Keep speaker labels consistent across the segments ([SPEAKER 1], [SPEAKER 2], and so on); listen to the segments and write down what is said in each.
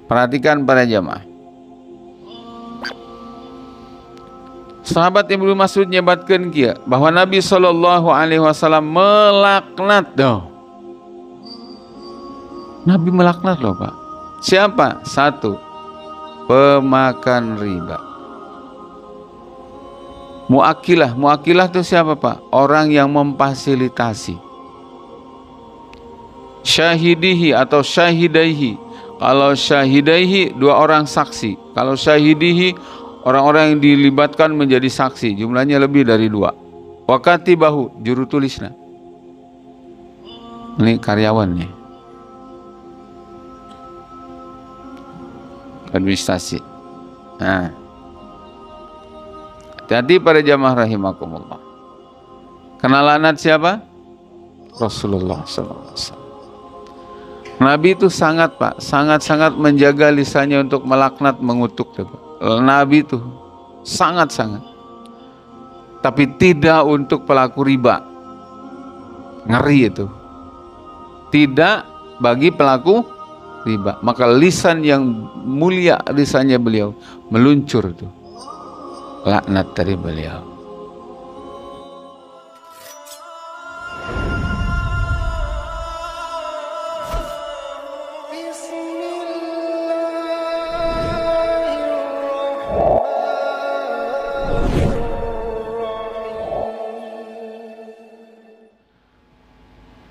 [SPEAKER 1] Perhatikan para jamaah. Sahabat Ibnu Mas'ud nyebatkeun kieu bahwa Nabi sallallahu alaihi wasallam melaknat doh. Nabi melaknat loh, Pak. Siapa? Satu, pemakan riba. Muakilah, muakilah itu siapa, Pak? Orang yang memfasilitasi. Syahidihi atau syahidaihi. Kalau syahidaihi 2 orang saksi. Kalau syahidihi orang-orang yang dilibatkan menjadi saksi, jumlahnya lebih dari 2. Wakatibahu, juru tulisnya. Ini karyawan nih. Administrasi. Nah, hati-hati para jamaah rahimakumullah. Kenal laknat siapa? Rasulullah SAW. Nabi itu sangat, Pak, sangat-sangat menjaga lisannya untuk melaknat, mengutuk. Nabi itu sangat-sangat. Tapi tidak untuk pelaku riba. Ngeri itu. Tidak bagi pelaku riba. Maka lisan yang mulia, lisannya beliau meluncur itu laknat dari beliau.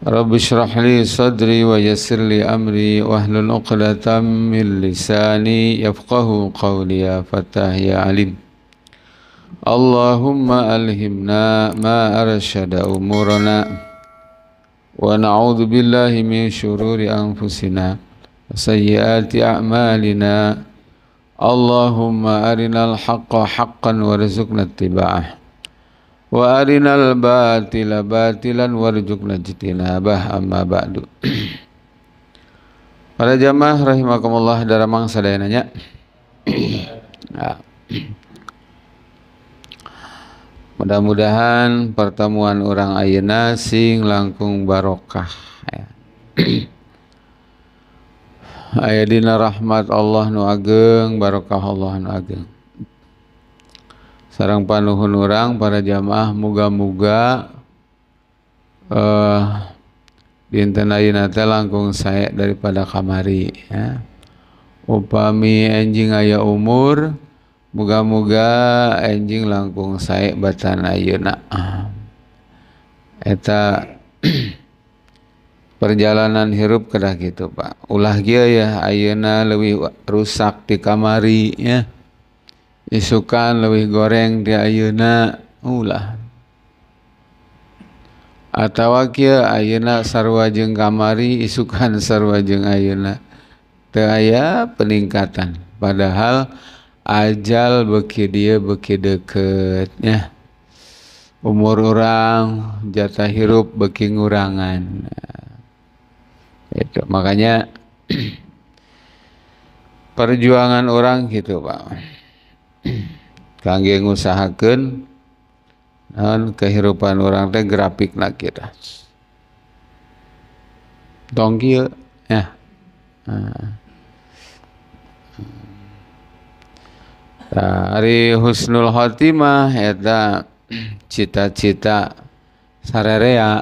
[SPEAKER 1] Rabbi shrah li sadri wa yassir li amri wahlul 'uqdatam min lisani yafqahu qawli ya fatah ya alim. Allahumma alhimna ma arsyada umurana wa na'udzu billahi min syururi anfusina wa sayyiati a'malina. Allahumma arinal haqqa haqqan warzuqna ittiba'ah wa arinal batila batilan warzuqna ijtinabah, amma ba'du. Para jamaah rahimakumullah, daramang sadaya nanya. Nah, mudah-mudahan pertemuan orang ayeuna sing langkung barokah ya. Aya dina rahmat Allah nu ageng, barokah Allah nu ageng. Sareng panuhun urang para jamaah muga-muga dinten ayeuna teh langkung sae daripada kamari ya. Upami enjing aya umur, muga-muga enjing langkung sae batan ayeuna. Eta perjalanan hirup kedah gitu, Pak. Ulah kieu ya ayeuna leuwih rusak di kamari ya. Isukan leuwih goreng di ayeuna ulah. Atawa kieu ayeuna sarua jeung kamari, isukan sarua jeung ayeuna. Teu aya peningkatan. Padahal ajal beuki dieu beuki deukeut nya. Umur urang jatah hirup beuki ngurangan. Itu makanya perjuangan orang gitu, Pak. Kangge ngusahakeun naon kehidupan orang teh grafikna kita. Tong kieu ya. Ari husnul khotimah eta cita-cita sarerea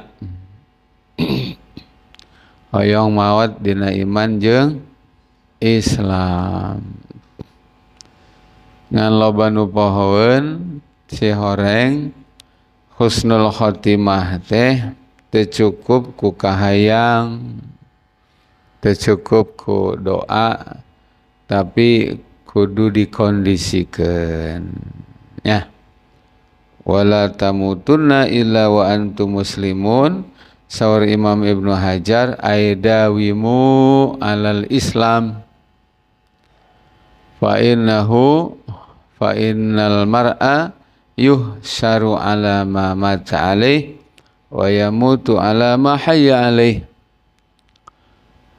[SPEAKER 1] hoyong maot dina iman jeung Islam. Ngan loba nu pohoeun si horeng husnul khotimah teh teu cukup ku kahayang, teu cukup ku doa, tapi kudu dikondisikeun ya. Wala tamutunna illa wa antum muslimun. Saur Imam Ibnu Hajar, aidawimu alal Islam fa innal mar'a yuhsyaru ala ma mata alaih wa yamutu ala ma hayya alaih.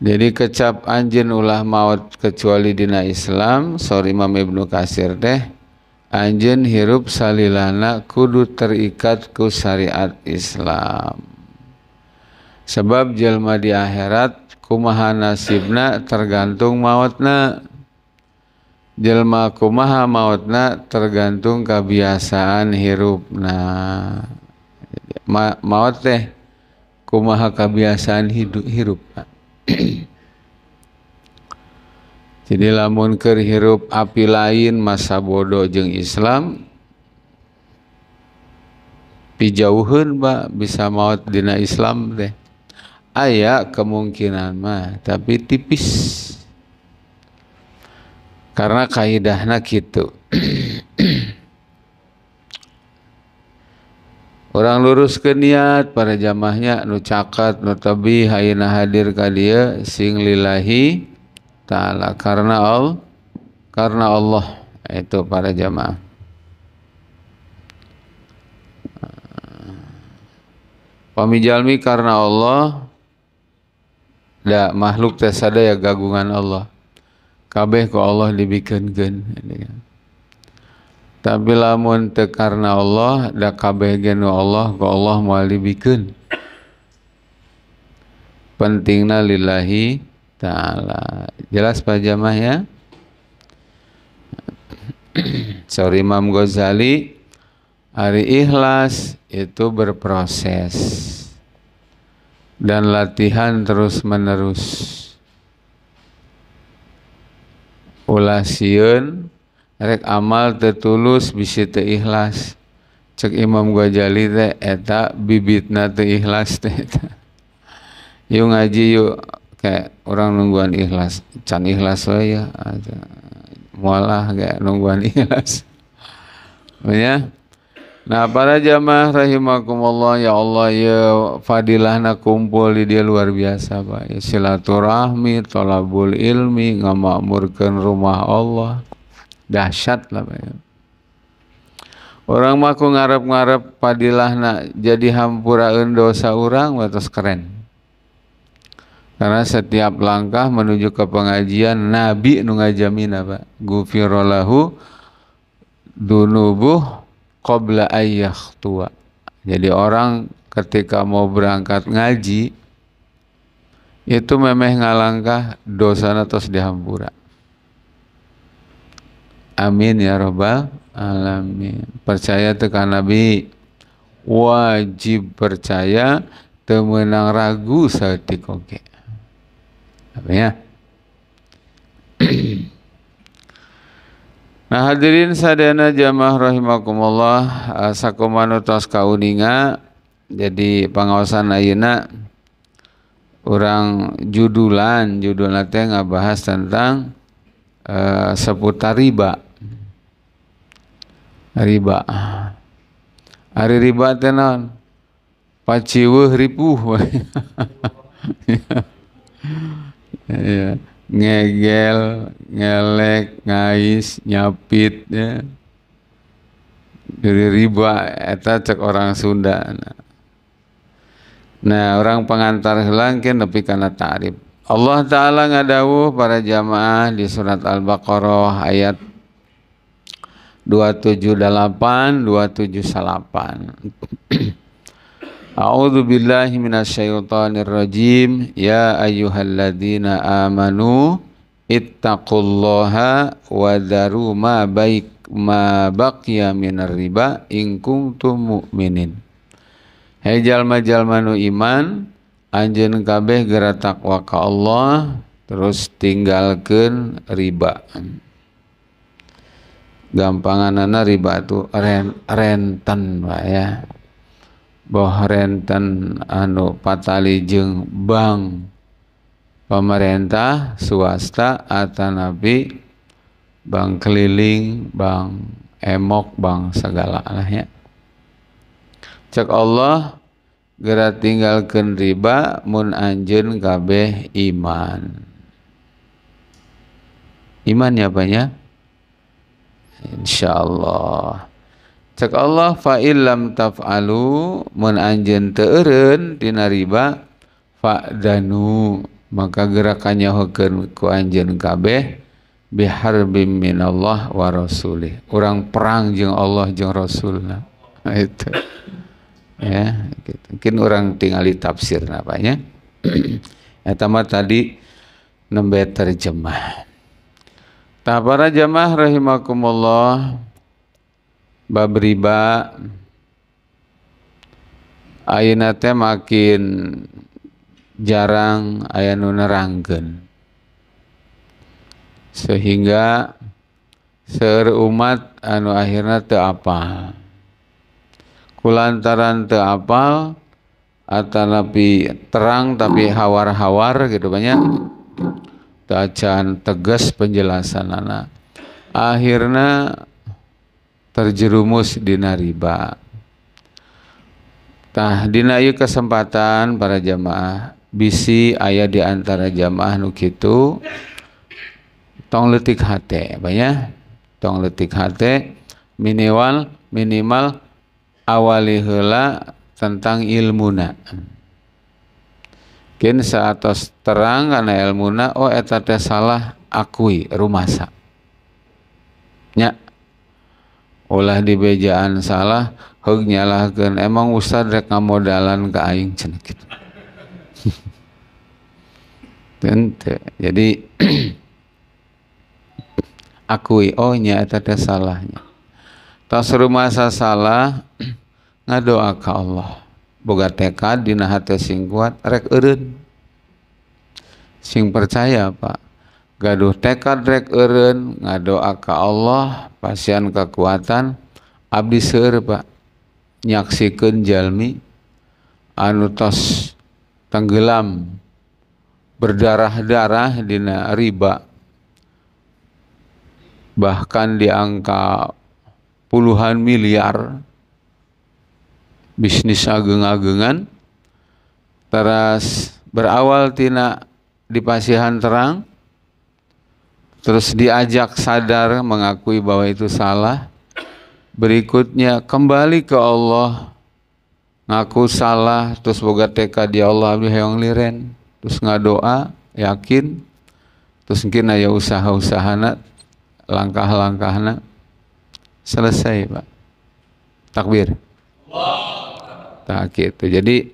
[SPEAKER 1] Jadi kecap anjeun ulah maut kecuali dina Islam, saur Imam Ibnu Katsir teh anjeun hirup salilana kudu terikat ku syariat Islam. Sebab jelma di akhirat kumaha nasibna tergantung mautna. Jelma kumaha mautna tergantung kebiasaan hirupna. Maut teh kumaha kebiasaan hirup. Jadi lamun keur hirup api lain masa bodoh jeung Islam pijauheun bisa maut dina Islam teh. Aya kemungkinan mah tapi tipis. Karena kaidahna kitu. Orang luruskeun niat para jamaahnya nu cakat nu tabi hayeuna hadir ka dieu sing lillahi ta'ala karena Allah itu para jamaah. Pamijalmi karena Allah da makhluk teh sadaya gagungan Allah. Kabeh ku Allah dibikeunkeun. Tapi lamun teu karena Allah da kabeh ge nu Allah ku Allah moal dibikeun. Pentingna lillahi ta'ala. Jelas Pak Jamaah ya? Sorry Imam Ghazali, hari ikhlas itu berproses dan latihan terus menerus. Ulah sieun rek amal teu tulus bisi teu ikhlas. Cek Imam Ghazali teh eta bibitna teu ikhlas teh eta. Yuk ngaji yuk kayak orang nungguan ikhlas, can ikhlas we ya. Mualah kayak nungguan ikhlas. Ya. Nah, para jamaah rahimakumullah, ya Allah ya fadilahna kumpul di dia luar biasa Pak. Ya, silaturahmi, thalabul ilmi, ngamakmurkeun rumah Allah. Dahsyat lah Pak. Ya. Orang mah ku ngarep-ngarep fadilahna jadi hampuraeun dosa urang watos keren. Karena setiap langkah menuju ke pengajian Nabi nu ngajamin apa? Ghufira lahu dunubuh qabla ayyakhtua. Jadi orang ketika mau berangkat ngaji itu memeh ngalangkah dosana tos dihampura. Amin ya rabbal alamin. Percaya teu ka Nabi, wajib percaya, teu meunang ragu saeutik oge. Apa ya? Nah hadirin sadayana jamaah rahimakumullah, sakumaha tos kauninga jadi pangaosan ayeuna urang judulna teh ngabahas tentang seputar riba. Ari riba teh naon? Paciweuh ripuh. Ya, ngegel, ngelek, ngais, nyapit ya. Dari riba eta cek orang Sunda. Nah, orang pengantar heula engke nepi kana ta'rif. Allah Ta'ala ngadawuh para jamaah di surat Al-Baqarah ayat 278 278. A'udzu billahi minasyaitonir rajim. Ya ayyuhalladzina amanu ittaqullaha wa dharu ma baqiya minar riba in kuntum mu'minin. Hai jalma-jalma nu iman, anjeun kabeh geura takwa ka Allah terus tinggalkeun riba. Gampanganana riba itu renten Pak ya. Boh renten anu patali jeung bank pemerintah swasta atanapi bank keliling, bank emok, bank segala lah ya. Cek Allah geura tinggalkeun riba mun anjeun kabeh iman. Iman ya Pak ya? Insyaallah. Cek Allah fa illam taf'alu mun anjeun teu eureun tina riba fa'danu maka gerakannya nyahokeun ku anjeun kabeh biharbim minallah wa rasulih. Urang perang jeung Allah jeung Rasulna. Itu. Ya, gitu. Mungkin orang tingali tafsir napanya. Eta mah tadi nembe terjemah. Tah para jamaah rahimakumullah, bab riba ayeuna teh makin jarang aya nu nerangkeun. Sehingga seueur umat anu akhirna teu apal. Kulantaran teu apal atanapi terang tapi hawar-hawar gitu banyak teu acan tegas penjelasanana. Akhirna terjerumus dina riba. Tah dina ieu kesempatan para jamaah bisi aya di antara jamaah nu kitu tong leutik hate banyak tong leutik hate minimal awali heula tentang ilmuna. Kin saatos terang kana ilmuna oh eta teh salah akui rumasa. Nya ulah di bejaan salah heug nyalahkeun emang ustad rek ngamodalan ka aing cenah kitu. Teu. Jadi akui oh nya eta teh salahnya. Tas rumasa salah ngadoa ka Allah. Boga tekad dina hate sing kuat rek eureun. Sing percaya Pak. Gaduh tekad rek eureun ngadoa ka Allah pasian kekuatan abdi seueur Pak. Nyaksikeun jalmi anu tos tenggelam berdarah-darah dina riba. Bahkan di angka puluhan miliar bisnis ageng-agengan teras berawal tina di pasihan terang terus diajak sadar mengakui bahwa itu salah, berikutnya kembali ke Allah ngaku salah terus boga tekad ya Allah abdi hayang liren terus ngadoa yakin terus mungkin aya usaha-usahana langkah-langkahna selesai Pak. Takbir. Tak gitu. Jadi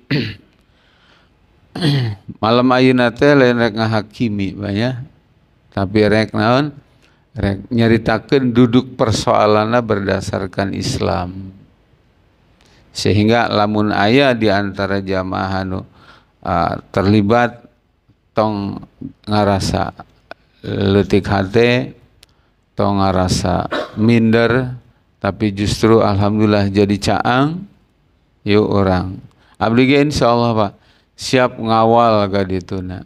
[SPEAKER 1] malam ayeuna teh lain rek ngahakimi banyak, tapi rek naon? Rek nyaritakeun duduk persoalanna berdasarkan Islam. Sehingga lamun aya di antara jamaah anu terlibat tong ngarasa leutik hate, tong ngarasa minder, tapi justru alhamdulillah jadi caang. Yuk orang abdi ge insyaallah Pak siap ngawal ka dituna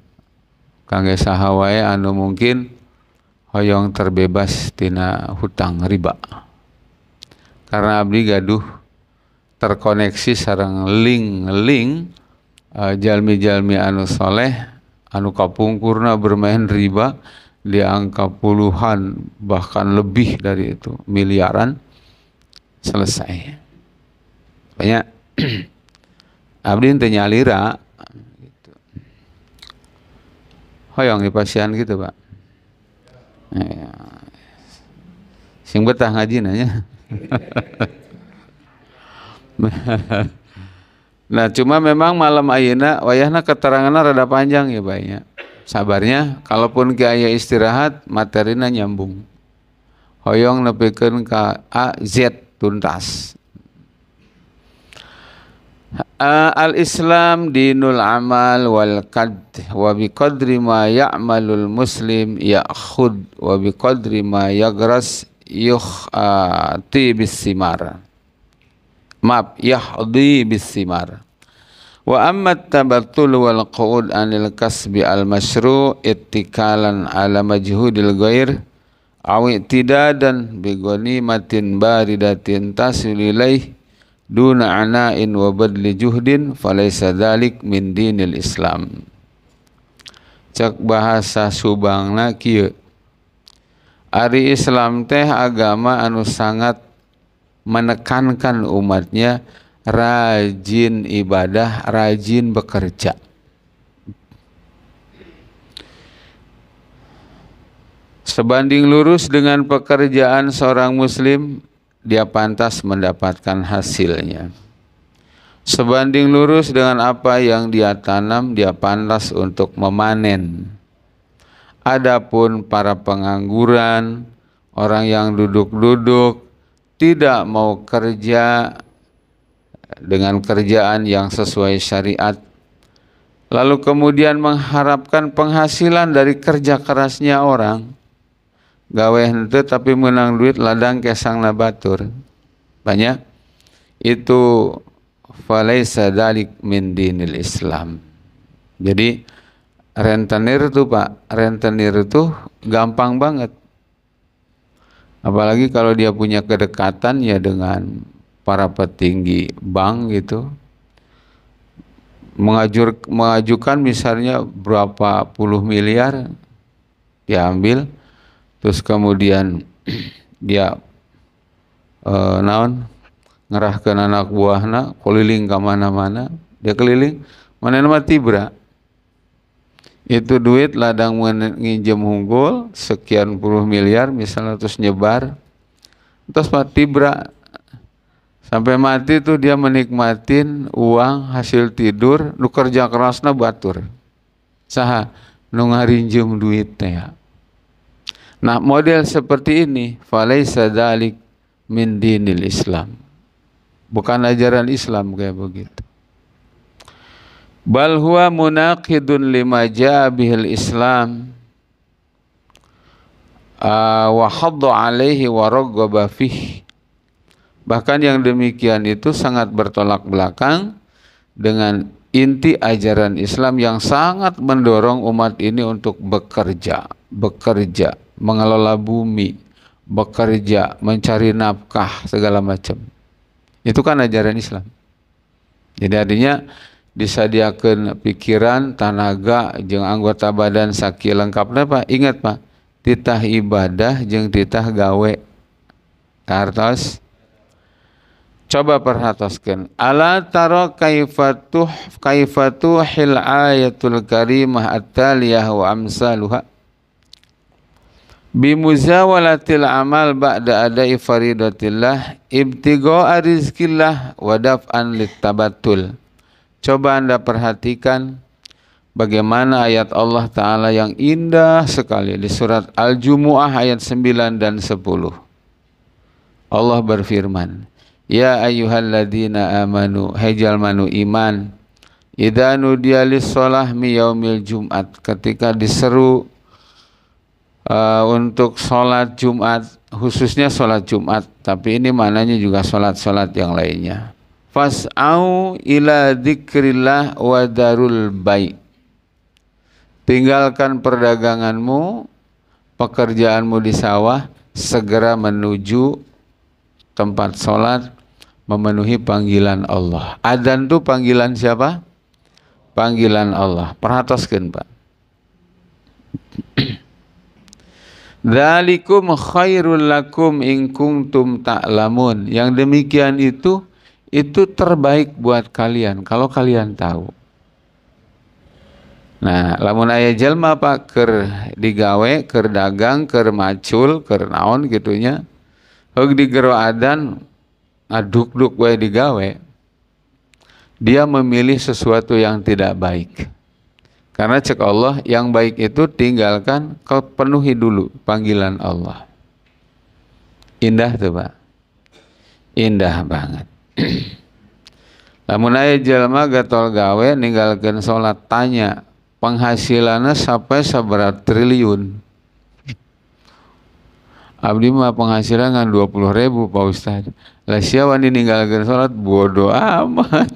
[SPEAKER 1] kangge saha wae anu mungkin hoyong terbebas tina hutang riba. Karena abdi gaduh terkoneksi sareng link jalmi-jalmi anu soleh anu kapungkurna bermain riba di angka puluhan bahkan lebih dari itu miliaran selesai. Banyak abdi teu nyalira gitu. Hoyong dipasian gitu Pak. Ya. Sing betah ngaji nanya. Nah cuma memang malam ayeuna wayahna keteranganna rada panjang ya banyak. Sabarnya kalaupun ki aya istirahat materina nyambung. Hoyong nepikeun ka A Z tuntas. Al-Islam dinul amal wal qad wa bi qadri ma ya'malul muslim ya'khud wa bi qadri ma yagras yukhti bis simar. Maaf, yahdi bis simar. Wa amma tabattul wal qu'ud anil kasbi al masyru' ittikalan ala majhudil ghair aw i'tidadan bi ghanimatin baridatin tasil ilaih duna ana'in wa badli juhdin falaysa dzalik min dinil Islam. Cek bahasa subangna kieu. Ari Islam teh agama anu sangat menekankan umatnya rajin ibadah, rajin bekerja. Sebanding lurus dengan pekerjaan seorang muslim, dia pantas mendapatkan hasilnya. sebanding lurus dengan apa yang dia tanam, dia pantas untuk memanen. Adapun para pengangguran, orang yang duduk-duduk, tidak mau kerja dengan kerjaan yang sesuai syariat, lalu kemudian mengharapkan penghasilan dari kerja kerasnya orang, gawe henteu tapi menang duit ladang kesang batur, banyak itu, falaisa dzalik min dinil Islam. Jadi rentenir tuh Pak, rentenir itu gampang banget. Apalagi kalau dia punya kedekatan ya dengan para petinggi bank gitu. Mengajukan misalnya berapa puluh miliar diambil, terus kemudian dia ngerahkan anak buahna keliling ke mana-mana, dia keliling mana nama tibra. Itu duit ladang nginjem unggul sekian puluh miliar misalnya, terus nyebar, terus Pak tibra sampai mati tuh dia menikmatin uang hasil tidur nu kerja kerasna batur saha nu ngarinjem duit ya. Nah model seperti ini falaisa dzalik min dinil Islam, bukan ajaran Islam kayak begitu. Bal huwa munaqidun lima jaa bihil Islam wa hadda alaihi wa raghaba fihi. Bahkan yang demikian itu sangat bertolak belakang dengan inti ajaran Islam yang sangat mendorong umat ini untuk bekerja, mengelola bumi, bekerja, mencari nafkah segala macam. Itu kan ajaran Islam. Jadi artinya disadiakan pikiran, tenaga, jeung anggota badan sakil lengkapna Pak. Ingat Pak, titah ibadah jeung titah gawe. Kartos. Coba perhatikan. Ala tara kaifatuhil ayatul karimah at-taliyah wa amsaluha bimuzawalatil amal ba'da adai faridatillah ibtigha'a rizqillah wa daf'an littabattul. Coba Anda perhatikan bagaimana ayat Allah Ta'ala yang indah sekali di surat Al-Jumu'ah ayat 9 dan 10. Allah berfirman, ya ayyuhalladzina amanu, hai jalmanu iman, idza nudiya lis-shalah mi yaumil Jumat, ketika diseru untuk sholat Jumat, khususnya sholat Jumat, tapi ini maknanya juga sholat-sholat yang lainnya. Fas'au ila dzikrillah wa darul bai'. Tinggalkan perdaganganmu, pekerjaanmu di sawah, segera menuju tempat sholat, memenuhi panggilan Allah. Adzan itu panggilan siapa? Panggilan Allah. Perhatikan Pak. Dzalikum khairul lakum in kuntum ta'lamun. Yang demikian itu terbaik buat kalian kalau kalian tahu. Nah, lamun aya jelma Pak keur digawe, keur dagang, keur macul, keur naon gitunya. Heug digero adzan aduk-duk we digawe, dia memilih sesuatu yang tidak baik. Karena cek Allah yang baik itu tinggalkan, kau penuhi dulu panggilan Allah. Indah tuh Pak, indah banget. Lamun aya jelma gatol gawe ninggalkeun salat, tanya penghasilannya sampai sabaraha triliun. Abdi mah penghasilan kan 20.000 Pak Ustaz. Lah siapa ninggalkeun salat bodoh amat.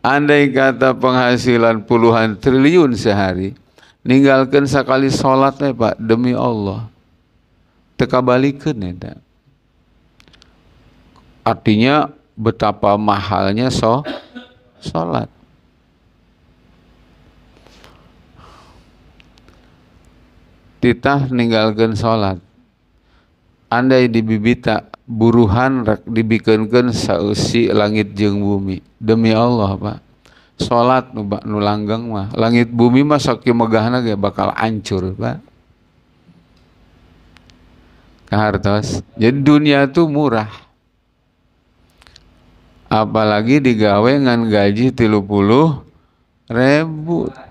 [SPEAKER 1] Andai kata penghasilan puluhan triliun sehari, ninggalkeun sakali salat Pak demi Allah. Teu kabalikeun eta. Artinya betapa mahalnya salat. Titah ninggalkeun salat. Andai dibibita buruhan rek dibikeunkeun sausi langit jeung bumi. Demi Allah Pak, salat nu langgeng mah, langit bumi mah sakieu megahna ge bakal hancur Pak. Kahartos. Jadi dunia itu murah. Apalagi digawe ngan gaji 30.000,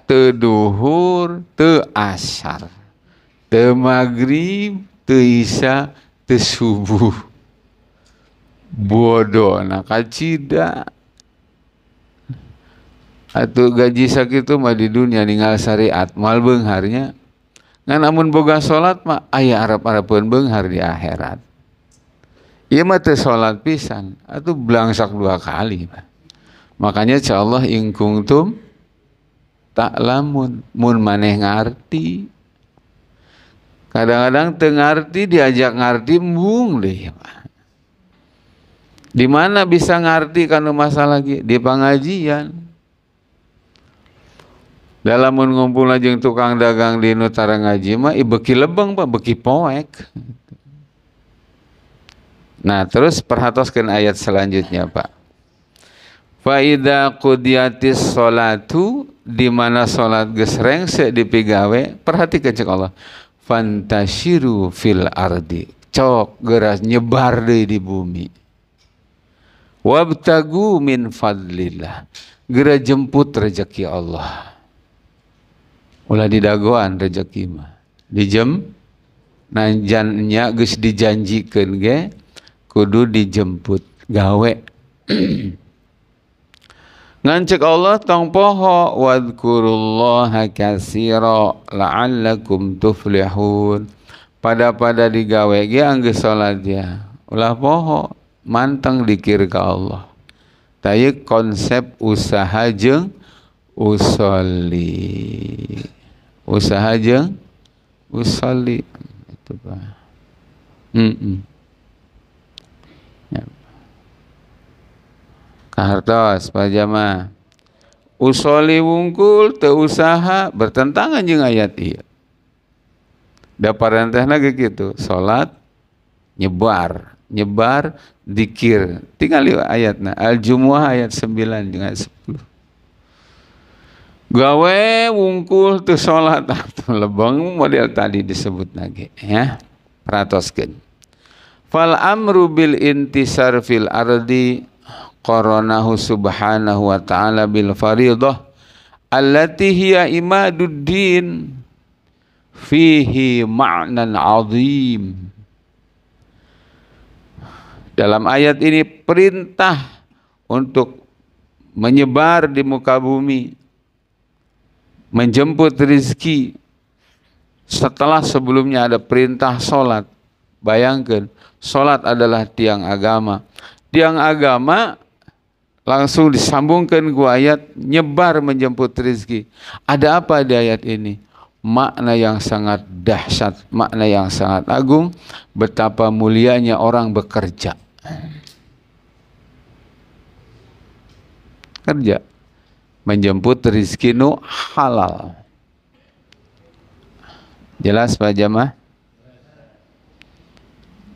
[SPEAKER 1] teu duhur, teu asar, teu maghrib, teu isya, teu subuh. Bodoh na kacida. Atuh gaji sakitu mah di dunia ninggal syariat moal beungharnya. Ngan amun boga salat mah aya arep-arepeun beunghar di akhirat. Ieu mah teu salat pisan, atuh blangsak 2 kali. Makanya insya Allah in kuntum ta'lamun, mun maneh ngarti. Kadang-kadang teu ngarti diajak ngarti embung deh. Di mana bisa ngarti kana masalah ge? Di pangajian. Dalam mun ngumpul jeung tukang dagang di nu tara ngaji mah beuki lebeng Pak, beuki poek. Nah, terus perhatoskeun ayat selanjutnya, Pak. Fa idza qudiyatis sholatu, di mana salat geus rengse dipigawe, perhatikeun cek Allah. Fantashiru fil ardi, cok geura nyebar deui di bumi. Wabtagu min fadlillah, geura jemput rezeki Allah. Ulah didagoan rezeki mah. Nanjannya geus dijanjikeun ge kudu dijemput gawe. Ngancek Allah tong poho wadkurullaha katsira la'allakum tuflihun. Pada digawe ge anggeus salat ya. Ulah poho manteng dikir ka Allah. Tayeu konsep usaha jeung usolli. Usaha jeung usolli itu Pak. Ya. Kahartos Pak Jamaah. Usolli wungkul teu usaha bertentangan jeung ayat ieu. Da parentehna ge kitu, salat nyebar dikir. Tinggal ayatna Al-Jumuah ayat 9 jeung ayat 10. Gawe wungkul teu salat atuh lebeng model tadi disebut lagi ya. Paratoskeun. Fal amru bil intisar fil ardi qaranahu subhanahu wa ta'ala bil faridah allati hiya imaduddin fihi ma'nan azim. Dalam ayat ini perintah untuk menyebar di muka bumi, menjemput rezeki, setelah sebelumnya ada perintah sholat. Bayangkan, sholat adalah tiang agama. Tiang agama langsung disambungkan ku ayat nyebar menjemput rezeki. Ada apa di ayat ini? Makna yang sangat dahsyat, makna yang sangat agung, betapa mulianya orang bekerja. Kerja menjemput rezeki nu halal. Jelas Pak Jamaah?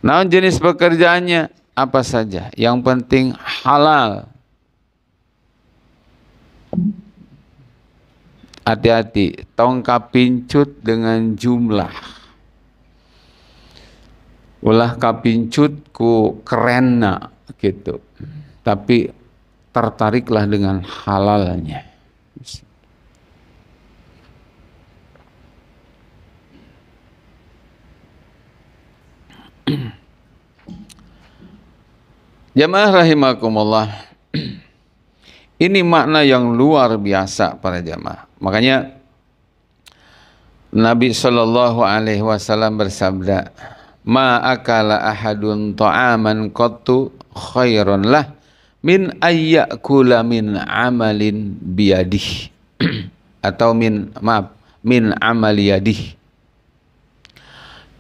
[SPEAKER 1] Naon jenis pekerjaannya? Apa saja? Yang penting halal. Hati-hati, tong kapincut dengan jumlah. Ulah kapincut ku kerenna gitu. Tapi tertariklah dengan halalnya. Jamaah rahimakumullah. Ini makna yang luar biasa para jamaah. Makanya Nabi sallallahu alaihi wasallam bersabda, "Ma akala ahadun ta'aman qattu khairan lah min ayyakula min amalin biyadih." Atau min amali yadih.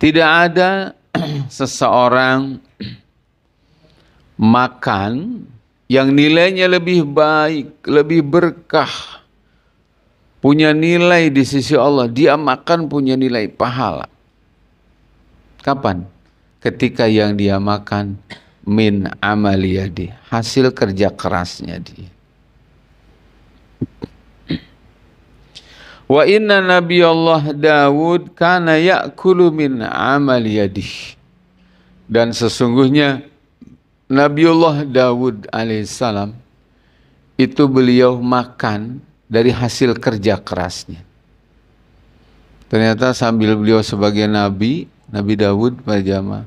[SPEAKER 1] Tidak ada seseorang makan yang nilainya lebih baik, lebih berkah, punya nilai di sisi Allah. Dia makan punya nilai pahala. Kapan? Ketika yang dia makan min amali yadi, hasil kerja kerasnya dia. Wa inna nabiyallah Dawud kana ya'kulu min amali yadih. Dan sesungguhnya Nabiullah Daud alaihissalam itu beliau makan dari hasil kerja kerasnya. Ternyata sambil beliau sebagai nabi, Nabi Daud pada jamaah,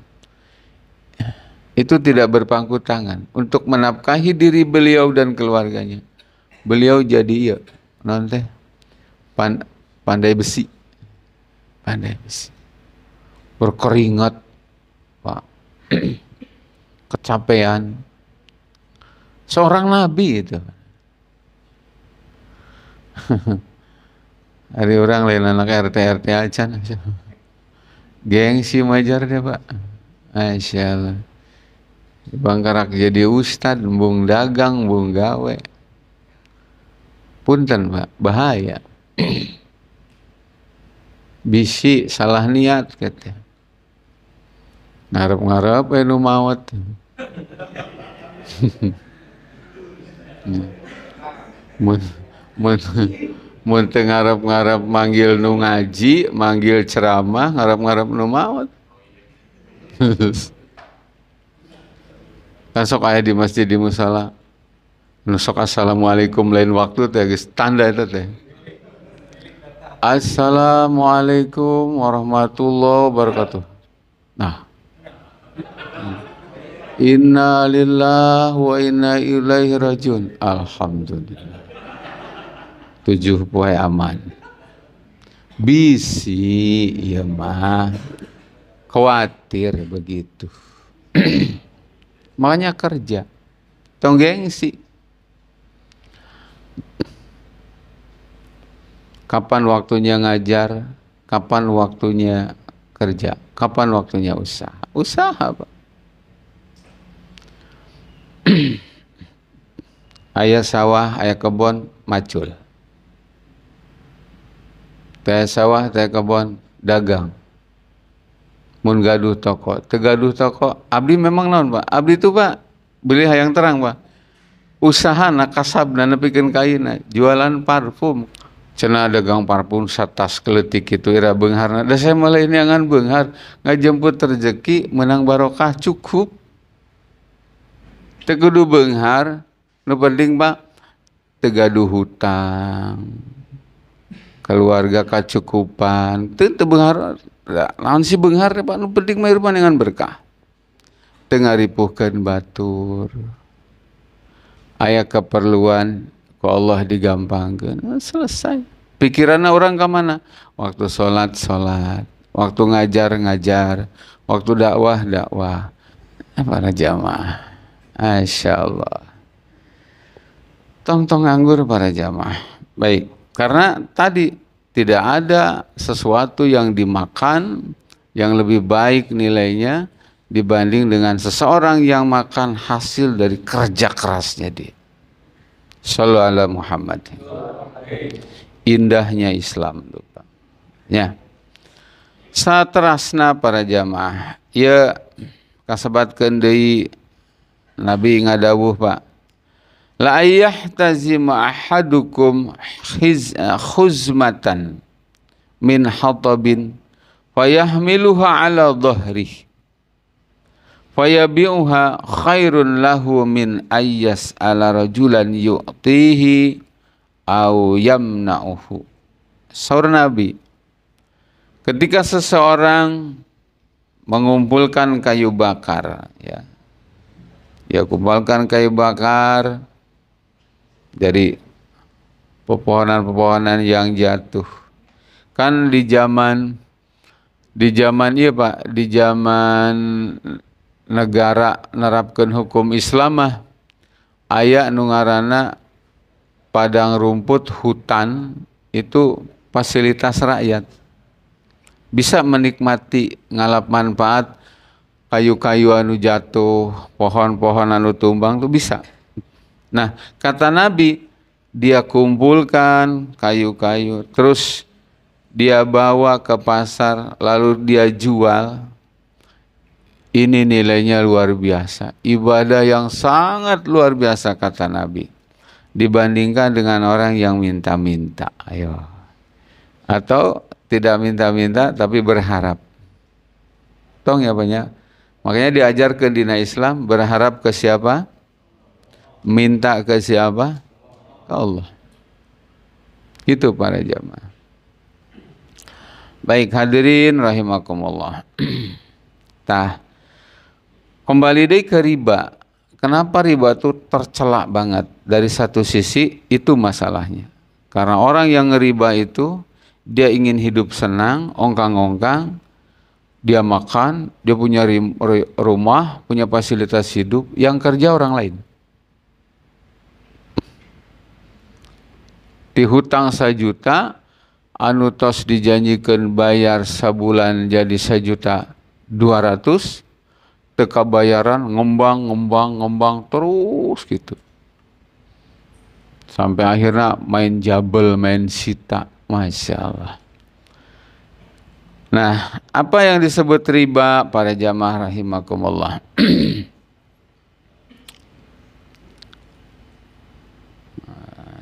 [SPEAKER 1] itu tidak berpangku tangan untuk menafkahi diri beliau dan keluarganya. Beliau jadi nanti pandai besi, berkeringat, Pak, kecapean. Seorang nabi itu. Ada orang lain anak RT aja, gengsi majar dia Pak. Masya Allah. Bangkarak jadi ustad, bung dagang, bung gawe. Punten Pak, bahaya. Bisi salah niat kata. Ngarep-ngarep anu maut. Mun teu ngarep-ngarep manggil nu ngaji, manggil ceramah, ngarep-ngarep nu maut. Kan sok aya di masjid di musala. Nu sok assalamualaikum lain waktu teh geus tanda eta teh. Assalamualaikum warahmatullahi wabarakatuh. Nah. Inna lillahi wa inna ilaihi rajiun. Alhamdulillah. 7 poe aman. Bisi ieu mah khawatir begitu. Makanya kerja. Tong gengsi. Kapan waktunya ngajar, kapan waktunya kerja, kapan waktunya usaha. Usaha, Pak. Aya sawah, aya kebon, macul. Teh sawah, teh kebon, dagang. Mun gaduh toko, teu gaduh toko, abdi memang naon, Pak? Abdi itu, Pak, beli hayang terang, Pak. Usahana kasabna nepikeun kaina, jualan parfum. Cenah dagang parfum satas keletik itu ira beungharna. Da saya malah ini angan beunghar, ngajemput rezeki, menang barokah cukup. Teu kudu beunghar, nu penting Pak, teu gaduh hutang. Keluarga kacukupan, teu beunghar, naon sih beunghar Pak, nu penting mah hirupan dengan berkah. Teu ngaripuhkeun batur. Aya keperluan ku Allah digampangkeun, selesai. Pikiranna orang ka mana? Waktu salat, waktu ngajar, waktu dakwah. Para jamaah. Masya Allah. Tong nganggur para jamaah. Baik, karena tadi tidak ada sesuatu yang dimakan yang lebih baik nilainya dibanding dengan seseorang yang makan hasil dari kerja kerasnya dia. Sallu ala Muhammad. Indahnya Islam tuh, Pak. Ya. Saterasna para jamaah, ya kasebatkeun deui Nabi ngadawuh, Pak. La yahtazim ahadukum khuzmatan min hatabin fayahmiluha ala dhahrihi fayabi'uha khairun lahu min ayyas ala rajulan yu'tihi au yamna'uhu. Saur Nabi, ketika seseorang mengumpulkan kayu bakar, ya kumpulkan kayu bakar dari pepohonan-pepohonan yang jatuh. Kan di zaman iya Pak, di zaman negara nerapkeun hukum Islam mah aya nu ngaranna padang rumput, hutan itu fasilitas rakyat. Bisa menikmati ngalap manfaat kayu-kayu anu jatuh, pohon-pohon anu tumbang tuh bisa. Nah, kata Nabi, dia kumpulkan kayu-kayu, terus dia bawa ke pasar, lalu dia jual. Ini nilainya luar biasa. Ibadah yang sangat luar biasa kata Nabi. Dibandingkan dengan orang yang minta-minta. Ayo. Atau tidak minta-minta tapi berharap. Tong ya banyak. Makanya diajarkan dina Islam berharap ke siapa? Minta ke siapa? Ke Allah. Itu para jamaah. Baik hadirin rahimakumullah. Tah, kembali deh ke riba. Kenapa riba itu tercela banget? Dari satu sisi itu masalahnya. Karena orang yang ngeriba itu dia ingin hidup senang, ongkang-ongkang, dia makan, dia punya rumah, punya fasilitas hidup, yang kerja orang lain. Dihutang 1 juta, anu tos dijanjikan bayar sabulan jadi 1.200.000, teka bayaran ngembang terus gitu. Sampai akhirnya main jabel, main sita, Masya Allah. Nah, apa yang disebut riba para jamaah rahimakumullah?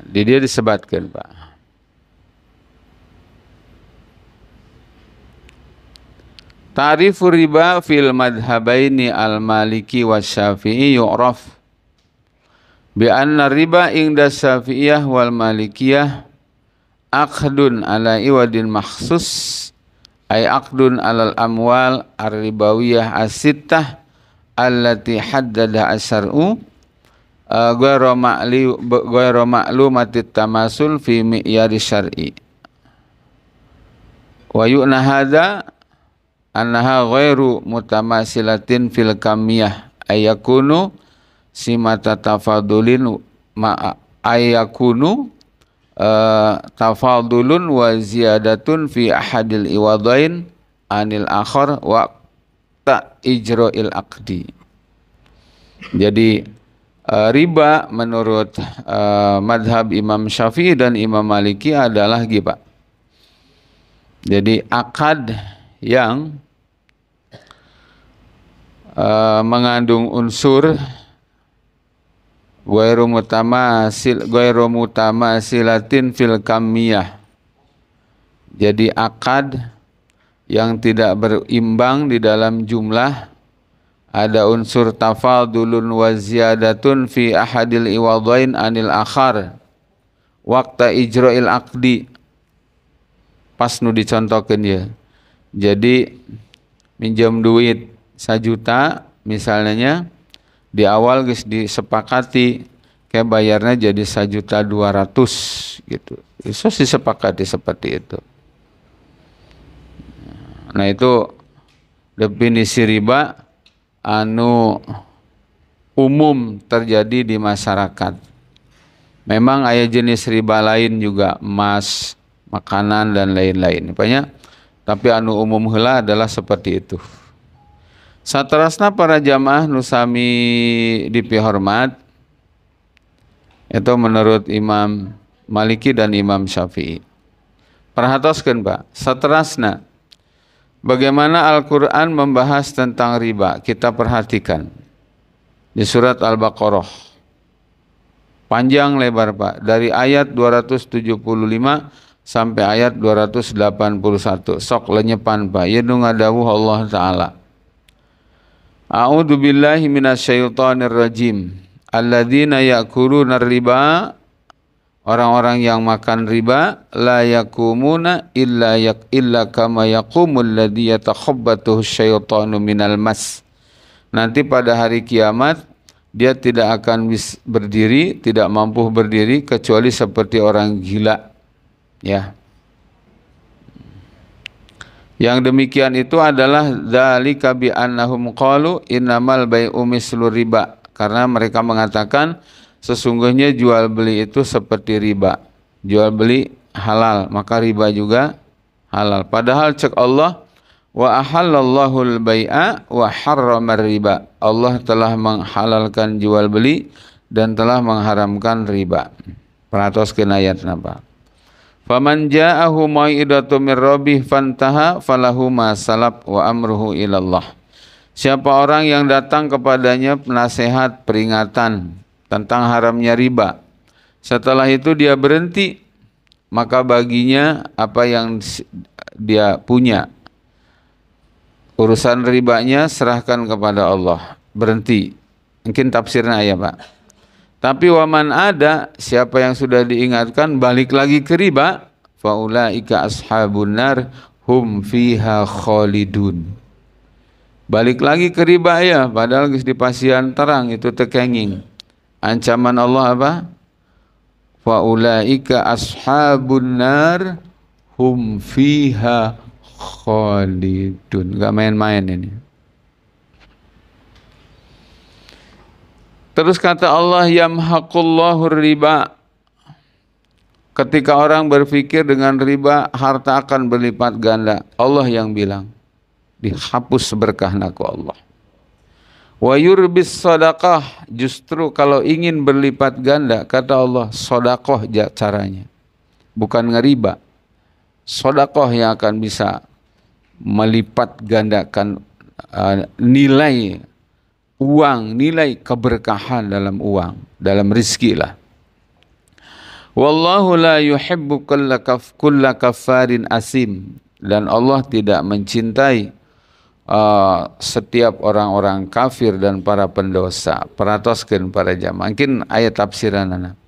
[SPEAKER 1] Di dia disebutkan, Pak. Ta'rifur riba fil madhabaini al-maliki wa syafi'i yu'raf bi anna riba inda syafi'iyah wal malikiyah aqdun ala iwadin makhsus ay aqdun alal amwal ar-ribawiyah as-sittah allati haddada asar'u ghairu ma'lumatit tamasul fi mi'yari syar'i wa yu'na hadha annaha ghairu mutamasilatin fil kamiyah ayakunu simata tafadulin ayakunu tafadulun wa ziyadatun fi ahadil iwadain anil akhar wa ta ijra'il aqdi. Jadi riba menurut madhab Imam Syafi'i dan Imam Maliki adalah ghibah. Jadi akad yang mengandung unsur ghairu mutamasilatin fil kamiyah. Jadi akad yang tidak berimbang di dalam jumlah, ada unsur tafadulun wa ziyadatun fi ahadil iwadain anil akhar waqta ijra'il aqdi. Pas nu dicontohkeun ya. Jadi minjam duit 1 juta misalnya, di awal geus disepakati kayak bayarnya jadi 1.200.000 gitu. Itu disepakati seperti itu. Nah itu definisi riba anu umum terjadi di masyarakat. Memang ada jenis riba lain juga, emas, makanan dan lain-lain. Tapi anu umum heula adalah seperti itu. Saterasna para jamaah nusami dipihormat, itu menurut Imam Maliki dan Imam Syafi'i. Perhatoskeun Pak, saterasna bagaimana Al-Quran membahas tentang riba. Kita perhatikan di surat Al-Baqarah, panjang lebar Pak, dari ayat 275 sampai ayat 281. Sok lenyepan Pak, ya nu ngadawuh Allah Ta'ala. A'udzu billahi minasyaitonir rajim. Alladzina ya'kuluna riba, orang-orang yang makan riba, la yakumuna illa kama yaqumul ladzi yatakhabbathu syaitanu minal mas. Nanti pada hari kiamat dia tidak akan berdiri, tidak mampu berdiri kecuali seperti orang gila. Ya. Yang demikian itu adalah dzalika bi annahum qalu innamal bai'u mislu riba, karena mereka mengatakan sesungguhnya jual beli itu seperti riba. Jual beli halal, maka riba juga halal. Padahal cek Allah, wa ahallallahu al-bai'a wa harrama riba. Allah telah menghalalkan jual beli dan telah mengharamkan riba. Perhatoskeun ayatna Pak. Faman ja'ahu mau'izatun mir rabbih fantaha falahu ma salaf wa amruhu ilallah. Siapa orang yang datang kepadanya nasihat peringatan tentang haramnya riba, setelah itu dia berhenti, maka baginya apa yang dia punya. Urusan ribanya serahkan kepada Allah. Berhenti. Mungkin tafsirnya ya Pak. Tapi waman ada, siapa yang sudah diingatkan balik lagi ke riba, faulaika ashabun nar hum fiha khalidun. Balik lagi ke riba ya, padahal di pasian terang itu tekenging. Ancaman Allah apa? Faulaika ashabun nar hum fiha khalidun. Gak main-main ini. Terus kata Allah, yamhaqullahu riba. Ketika orang berpikir dengan riba, harta akan berlipat ganda. Allah yang bilang, dihapus berkahna ku Allah. Wa yurbis sadaqah, justru kalau ingin berlipat ganda, kata Allah, sedekah caranya. Bukan ngeriba. Sedekah yang akan bisa melipat gandakan nilai uang, nilai keberkahan dalam uang, dalam rizki lah. Wallahu la yuhibbu kulla kafarin asim. Dan Allah tidak mencintai setiap orang-orang kafir dan para pendosa. Peratoskeun para jamaah. Mungkin ayat tafsiranana.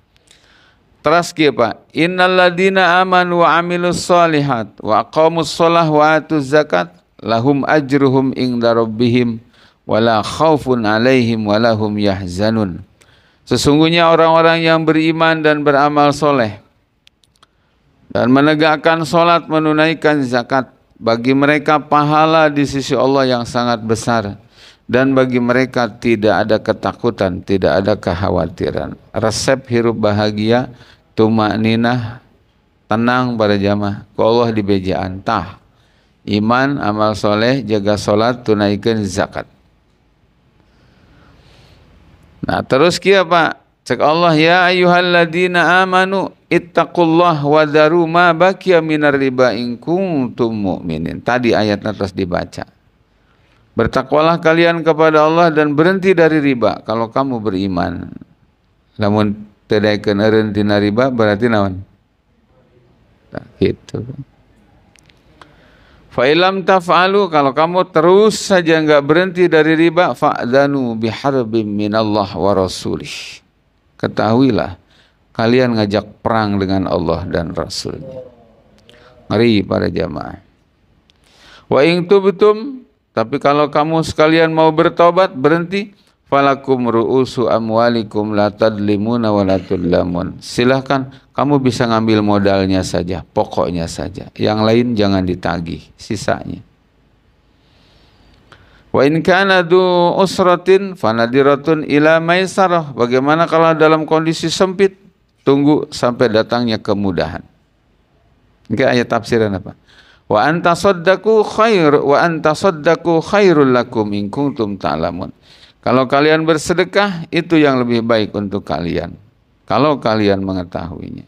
[SPEAKER 1] Teras kieu Pak, innal ladina amanu wa amilus solihat wa aqamus shalah wa atuz zakat lahum ajruhum inda rabbihim wala khaufun alaihim wala hum yahzanun. Sesungguhnya orang-orang yang beriman dan beramal soleh dan menegakkan salat, menunaikan zakat, bagi mereka pahala di sisi Allah yang sangat besar, dan bagi mereka tidak ada ketakutan, tidak ada kekhawatiran. Resep hirup bahagia, tumakninah, tenang pada jamaah, ku Allah di bejaan tah. Iman, amal soleh, jaga salat, tunaikan zakat. Nah terus kia Pak, cek Allah, ya ayyuhalladzina amanu ittaqullah wa daru ma baqiya minar riba in kuntum mu'minin. Tadi ayatnya terus dibaca. Bertakwalah kalian kepada Allah dan berhenti dari riba kalau kamu beriman. Lamun teu daekeun eureun tina riba berarti naon? Nah, gitu. Fa ilam taf'alu, kalau kamu terus saja enggak berhenti dari riba, fa'dhanu biharbim minallah wa rasulih. Ketahuilah kalian ngajak perang dengan Allah dan Rasulnya. Ngeri para jamaah. Wa in tubtum, tapi kalau kamu sekalian mau bertobat, berhenti, falakum ru'usu amwalikum la tadlimuna wa la tudlamun. Silahkan kamu bisa ngambil modalnya saja, pokoknya saja. Yang lain jangan ditagih, sisanya. Wa in kana du usratin fanadiratun ila maisarah. Bagaimana kalau dalam kondisi sempit? Tunggu sampai datangnya kemudahan. Ini ayat tafsiran apa? Wa anta saddaqu khairul lakum in kuntum ta'lamun. Kalau kalian bersedekah, itu yang lebih baik untuk kalian, kalau kalian mengetahuinya.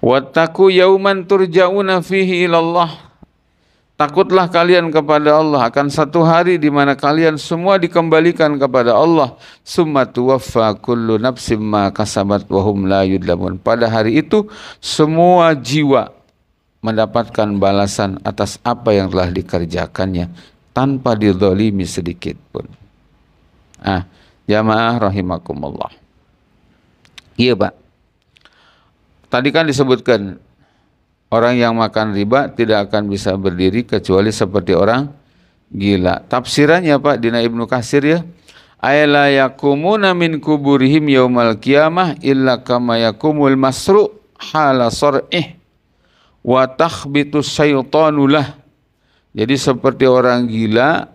[SPEAKER 1] Wattaqu yauman turja'una fihi ilallah. Takutlah kalian kepada Allah akan satu hari di mana kalian semua dikembalikan kepada Allah. Summa tuwaffa kullu nafsim ma kasabat wa hum la yudlamun. Pada hari itu semua jiwa mendapatkan balasan atas apa yang telah dikerjakannya tanpa dizalimi sedikit pun. Jamaah rahimakumullah. Iya Pak. Tadi kan disebutkan orang yang makan riba tidak akan bisa berdiri kecuali seperti orang gila. Tafsirannya Pak dina Ibnu Katsir ya. Ayla yakumuna min kuburihim yaumal qiyamah illa kama yakumul masru hala sar'ih wa takhbitu syaitanu lah. Jadi seperti orang gila,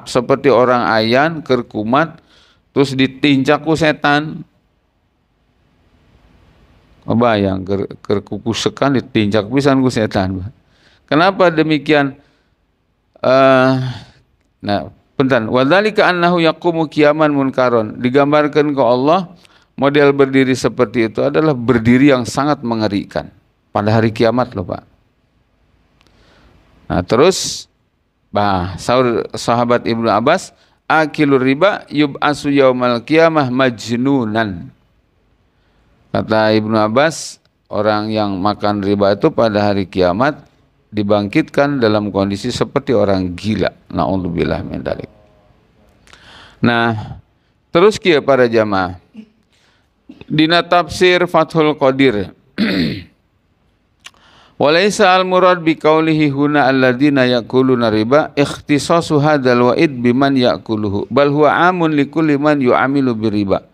[SPEAKER 1] seperti orang ayan kerkumat terus ditincak ku setan. Bayang kerkukusekan ditincak pisan ku setan. Kenapa demikian? Bentar. Wadzalika annahu yaqumu qiyaman munkaron. Digambarkan ke Allah model berdiri seperti itu adalah berdiri yang sangat mengerikan pada hari kiamat loh Pak. Nah terus sahur sahabat Ibnu Abbas, akilur riba yub'asu yaumal qiyamah majnunan. Kata Ibnu Abbas, orang yang makan riba itu pada hari kiamat dibangkitkan dalam kondisi seperti orang gila. Na'udzubillah min dzalik. Nah, terus kieu para jamaah. Dina tafsir Fathul Qadir. Walaysa al-murad biqaulihi huna alladziina ya'kuluna riba ikhtisasu hadzal wa'id biman ya'kuluhu bal huwa amun likulli man yu'amilu biriba.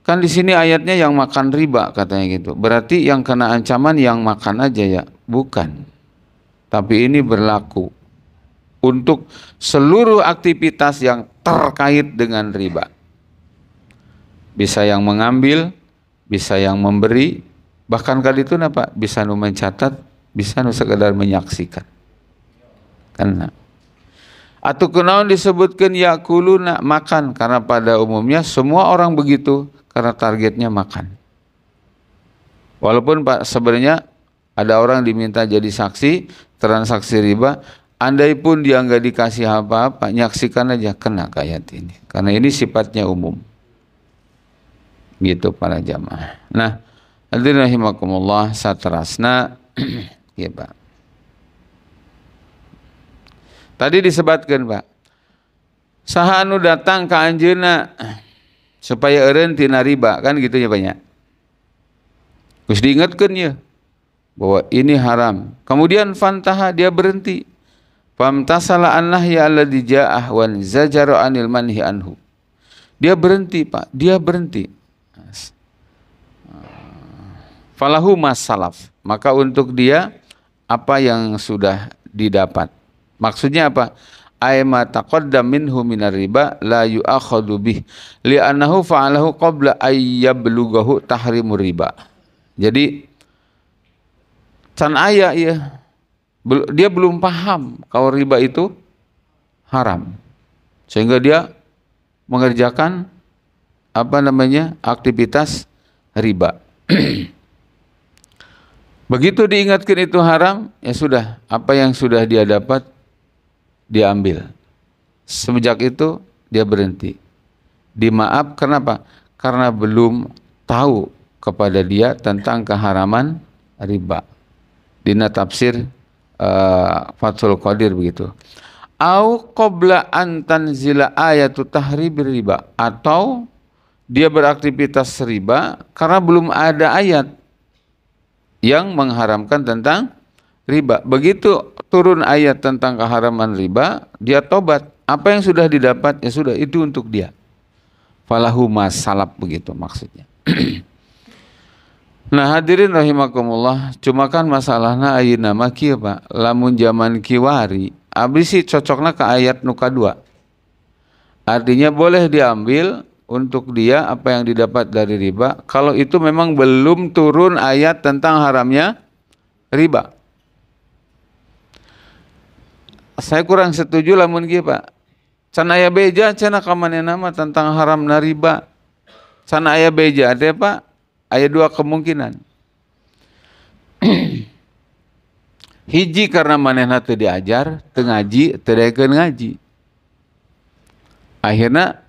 [SPEAKER 1] Kan di sini ayatnya yang makan riba katanya gitu. Berarti yang kena ancaman yang makan aja ya? Bukan. Tapi ini berlaku untuk seluruh aktivitas yang terkait dengan riba. Bisa yang mengambil, bisa yang memberi, bahkan kali itu apa? Bisa nu mencatat, bisa nu sekedar menyaksikan. Karena atau kunaon disebutkan yakuluna makan, karena pada umumnya semua orang begitu karena targetnya makan. Walaupun Pak sebenarnya ada orang diminta jadi saksi transaksi riba, andai pun dia nggak dikasih apa-apa, nyaksikan aja kena ayat ini. Karena ini sifatnya umum. Gitu para jamaah. Nah, hadirin rahimakumullah satrasna ya Pak. Tadi disebutkan Pak, saha anu datang ka anjeunna supaya eureun tina riba, kan gitu ya banyak. Terus diingatkan ya bahwa ini haram. Kemudian fantaha, dia berhenti. Famtasala an-nahya alladzi ja'ah wan zajara anil manhi anhu. Dia berhenti Pak, dia berhenti. Falahu masalaf, maka untuk dia apa yang sudah didapat. Maksudnya apa? Aima taqaddam minhu minar riba la yu'akhadhu bih li'annahu fa'alahu qabla ayyablughahu tahrimur riba. Jadi can aya ya, dia belum paham kalau riba itu haram, sehingga dia mengerjakan aktivitas riba. Begitu diingatkan itu haram, ya sudah, apa yang sudah dia dapat diambil. Semenjak itu dia berhenti. Dimaaf, kenapa? Karena belum tahu kepada dia tentang keharaman riba. Dina tafsir Fathul Qadir begitu. Au qabla an tanzila ayatu tahribir riba, atau dia beraktivitas riba karena belum ada ayat yang mengharamkan tentang riba. Begitu turun ayat tentang keharaman riba, dia tobat. Apa yang sudah didapat, ya sudah, itu untuk dia. Falahu masalab, begitu maksudnya. Nah hadirin rahimakumullah, cuma kan masalahna ayeuna mah kieu Pak, lamun zaman kiwari, abdi sih cocokna ke ayat nu kadua. Artinya boleh diambil untuk dia apa yang didapat dari riba, kalau itu memang belum turun ayat tentang haramnya riba. Saya kurang setuju lamun kieu Pak. Can aya beja cenah ka manehna mah tentang haramna riba. Can aya beja teh Pak, aya dua kemungkinan. Hiji karena manehna teu diajar, teu ngaji, teu daekeun ngaji. Akhirnya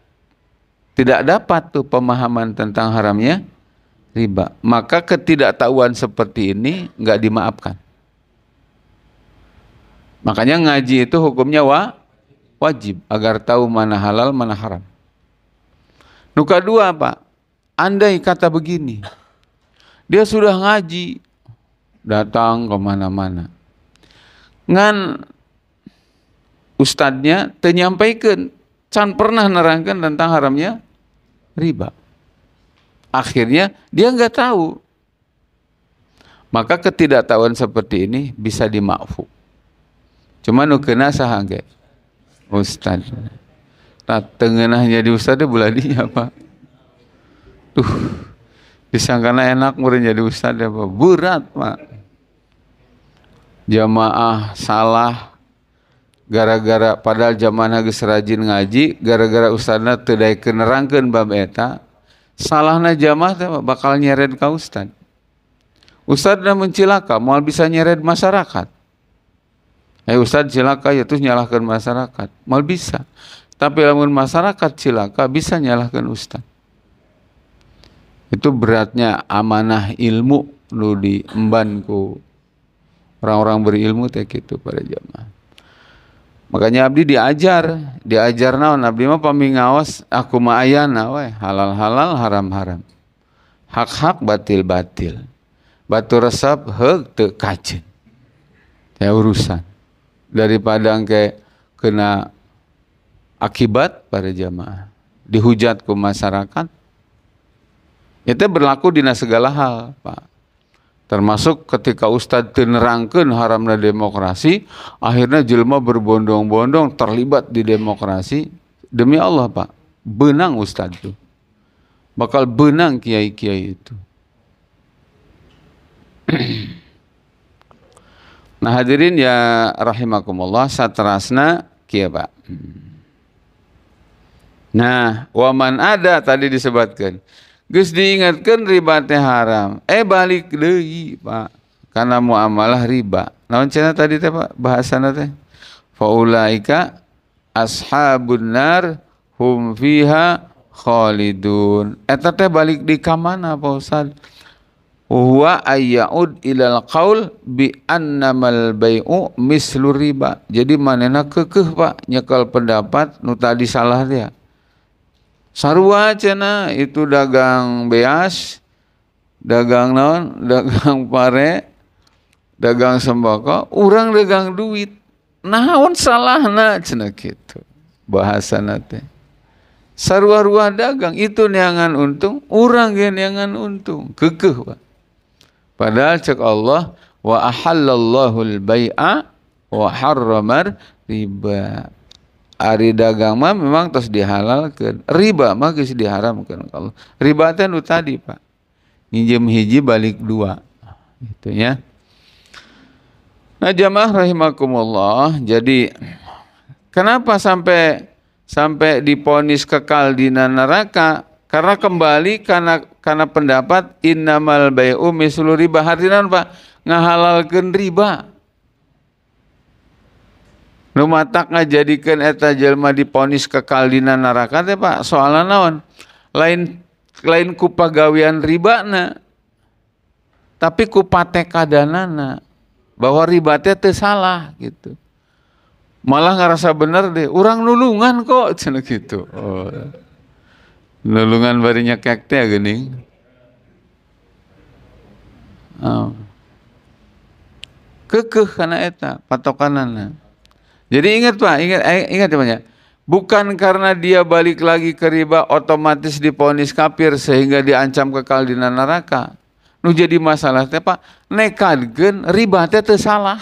[SPEAKER 1] tidak dapat tuh pemahaman tentang haramnya riba. Maka ketidaktahuan seperti ini enggak dimaafkan. Makanya ngaji itu hukumnya wajib agar tahu mana halal mana haram. Nu kadua Pak, andai kata begini, dia sudah ngaji, datang kemana-mana, ngan ustadznya teu nyampaikeun, can pernah nerangkan tentang haramnya riba. Akhirnya dia nggak tahu. Maka ketidaktahuan seperti ini bisa dimaafkan. Cuma nu kena saha ge? Ustad. Nah, tengenah jadi ustad buladinya apa? Tuh, disangkana enak murid jadi ustad apa? Berat Pak. Jamaah salah gara-gara padahal jamaah geus rajin ngaji, gara-gara ustadna teu daekeun nerangkeun bab eta, salahna jamaah teh bakal nyeret ka ustad. Ustadna mencilaka, moal bisa nyeret masyarakat. Ustad cilaka ya terus nyalahkan masyarakat, mal bisa. Tapi lamun masyarakat cilaka bisa nyalahkan ustad. Itu beratnya amanah ilmu nu diemban ku Orang-orang berilmu teh kitu para jamaah. Makanya abdi diajar naon abdi mah pami ngaos aku mah ayana we halal-halal haram-haram. Hak-hak batil-batil. Batu resep heug teu kajen. Teh urusan. Daripada engke kena akibat para jamaah dihujat ku masyarakat. Itu berlaku dina segala hal, Pak. Termasuk ketika Ustadz nerangkeun haramna demokrasi, akhirnya jelema berbondong-bondong terlibat di demokrasi. Demi Allah, Pak, benang Ustadz itu. Bakal benang kiai-kiai itu. Nah hadirin ya rahimakumullah, saterasna kieu, Pak. Nah, waman ada tadi disebutkan. Geus diingatkeun riba teh haram. Balik deui, Pak. Karena muamalah riba. Naon cenah tadi teh, Pak? Bahasana teh. Faulaika ashabun nar hum fiha khalidun. Eta teh balik di ka mana, Pak Ustaz? Huwa ayyaud ilal qaul bi annamal bai'u mislu riba. Jadi manehna keukeuh, Pak, nyekel pendapat nu tadi salah dia. Sarua cenah itu dagang beas, dagang naon, dagang pare, dagang sembako, urang dagang duit. Naon salahna cenah kitu. Bahasana teh. Sarua-rua dagang itu neangan untung, urang ge neangan untung. Keukeuh, Pak. Padahal cek Allah wa ahallallahu al-bai'a wa harramar riba. Ari dagang mah memang tos dihalalkeun. Riba mah geus diharamkeun Allah. Riba teh nu tadi, Pak. Nginjem hiji balik dua. Gitu ya. Nah, jamaah rahimakumullah. Jadi kenapa sampai diponis kekal di neraka? Karena kembali karena pendapat innamal bai'u mislu riba. Artinya Pak, ngahalalkeun riba. Nu matak ngajadikeun eta jelema diponis kekal dina neraka teh, Pak, soalna naon? Lain ku pagawean ribana, tapi ku patekadanana bahwa riba teh teu salah gitu. Malah ngarasa bener deh, urang nulungan kok cenah gitu. Oh. Nulungan bari nyekek teh geuning. Oh. Keukeuh kana eta patokanana. Jadi ingat, Pak, ingat ya, bukan karena dia balik lagi ke riba otomatis diponis kafir sehingga diancam kekal di neraka. Nu jadi masalah teh, Pak, nekadkeun riba teh teu salah.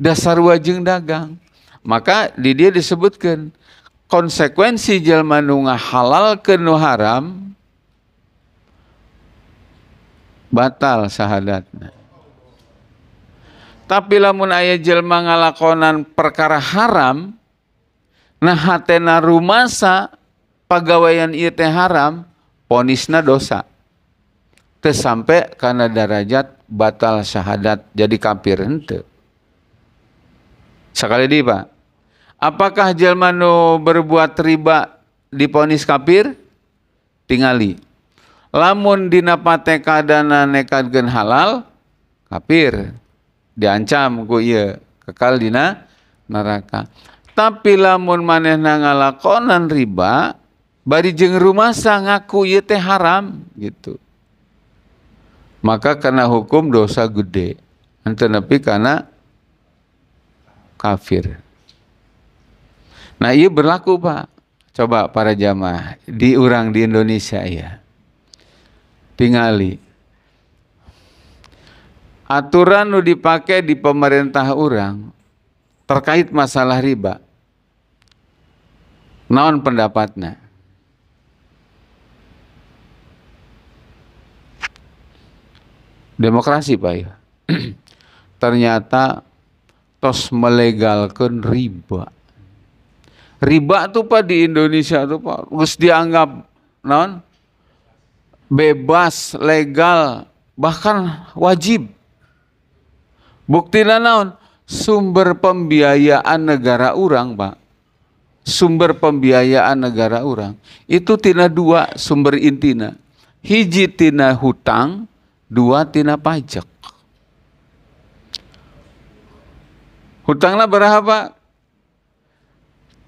[SPEAKER 1] Dasar wajeng dagang. Maka di dia disebutkan konsekuensi jelema nu ngahalalkeun nu haram batal syahadatna. Tapi lamun aya jelema ngalakonan perkara haram, nah hatena rumasa pagawean ieu teh haram, ponisna dosa. Teu sampe kana darajat batal syahadat jadi kafir henteu. Sakali deui, Pak. Apakah jelema nu berbuat riba diponis kafir? Tingali. Lamun dina patekadana nekadkeun halal, kafir. Diancam ku ieu kekal dina neraka. Tapi lamun manehna ngalakonan riba bari jeung rumasa ngaku ieu teh haram gitu. Maka kena hukum dosa gede. Henteu nepi kana kafir. Nah, ieu berlaku, Pak. Coba para jamaah di urang di Indonesia ya. Tingali aturan nu dipake di pemerintah urang terkait masalah riba. Naon pendapatna? Demokrasi, Pak ya. Ternyata tos melegalkeun riba. Riba tuh, Pak, di Indonesia tuh, Pak, geus dianggap naon? Bebas, legal, bahkan wajib. Buktina naon? Sumber pembiayaan negara urang, Pak. Sumber pembiayaan negara urang itu tina dua sumber intina. Hiji tina hutang, dua tina pajak. Hutangnya berapa?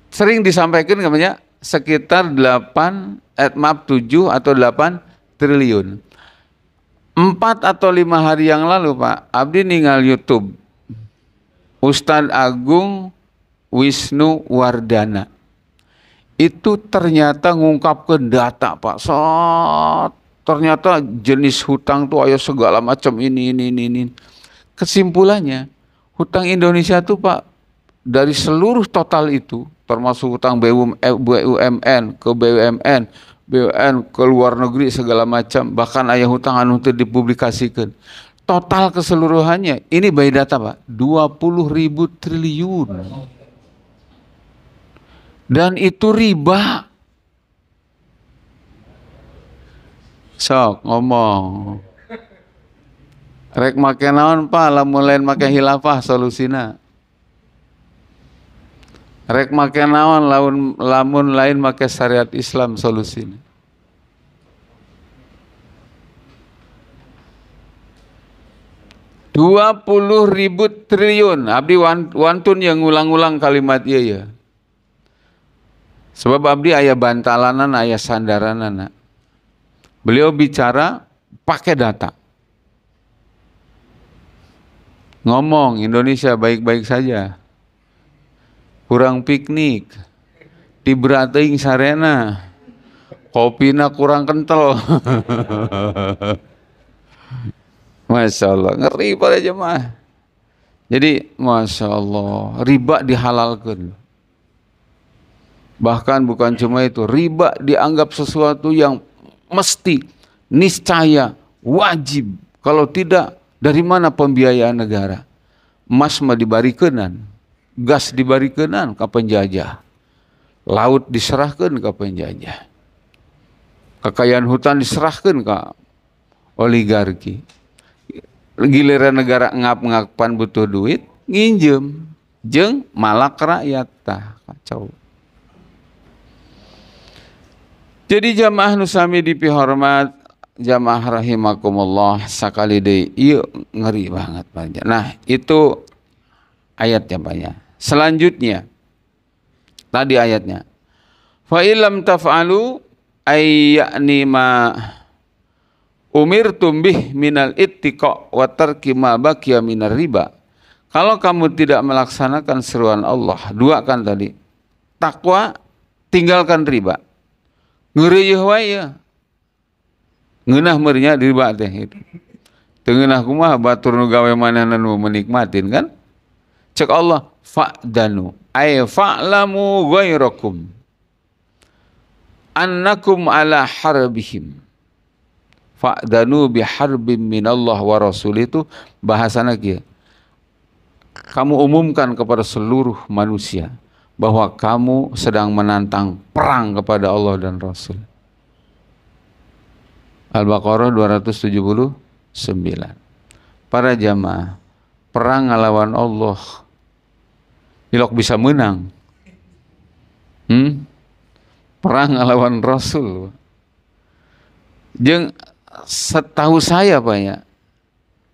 [SPEAKER 1] Sering disampaikan katanya sekitar 7 atau 8 triliun. 4 atau 5 hari yang lalu Pak, abdi ningali YouTube Ustadz Agung Wisnu Wardana. Itu ternyata ngungkapkan data Pak. Ternyata jenis hutang tuh ayo segala macam ini. Kesimpulannya, hutang Indonesia tuh Pak, dari seluruh total itu, termasuk hutang BUMN ke BUMN, BUMN ke luar negeri segala macam, bahkan aya hutang anu teu dipublikasikan. Total keseluruhannya, ini by data Pak, 20.000 triliun. Dan itu riba. Sok ngomong. Rek make naon Pak, lamun lain make hilafah solusina. Rek make naon lamun lain make syariat Islam solusina. $20.000 triliun. Abdi wantun yang ngulang-ulang kalimat ieu ya. Sebab abdi aya bantalanan, aya sandaranana. Beliau bicara pakai data. Ngomong Indonesia baik-baik saja. Kurang piknik. Diberateing sarena. Kopina kurang kental. Masya Allah, ngeri pada jemaah. Jadi, Masya Allah, riba dihalalkan. Bahkan bukan cuma itu, riba dianggap sesuatu yang mesti, niscaya, wajib. Kalau tidak, dari mana pembiayaan negara? Emas mah dibarikeun, gas dibarikeun ka penjajah, laut diserahkan ke penjajah, kekayaan hutan diserahkan ke oligarki. Giliran negara ngap-ngapan butuh duit, nginjem, jeung malak rakyat tah kacau. Jadi jamaah nusami dipihormat, jamaah rahimakumullah, sakali deui ieu ngeri banget Pak. Nah, itu ayatnya Pak ya. Selanjutnya tadi ayatnya. Fa illam taf'alu ay ya'ni ma umirtum bih minal ittiqa wa tarki ma baqiya minar riba. Kalau kamu tidak melaksanakan seruan Allah, dua kan tadi. Takwa, tinggalkan riba. Ngeureuh wae ya. Ngeunah meureunnya riba teh. Teu ngeunah kumaha batur nu gawe manehna nu menikmatin kan? Cek Allah, fa'danu ay fa'lamu ghairakum annakum ala harbihim. Fa'danu biharbim minallah wa rasul, itu bahasana kieu. Kamu umumkan kepada seluruh manusia bahwa kamu sedang menantang perang kepada Allah dan Rasul. Al-Baqarah 279. Para jamaah, perang ngalawan Allah ilok bisa menang. Perang ngalawan Rasul. Jeung setahu saya Pak ya,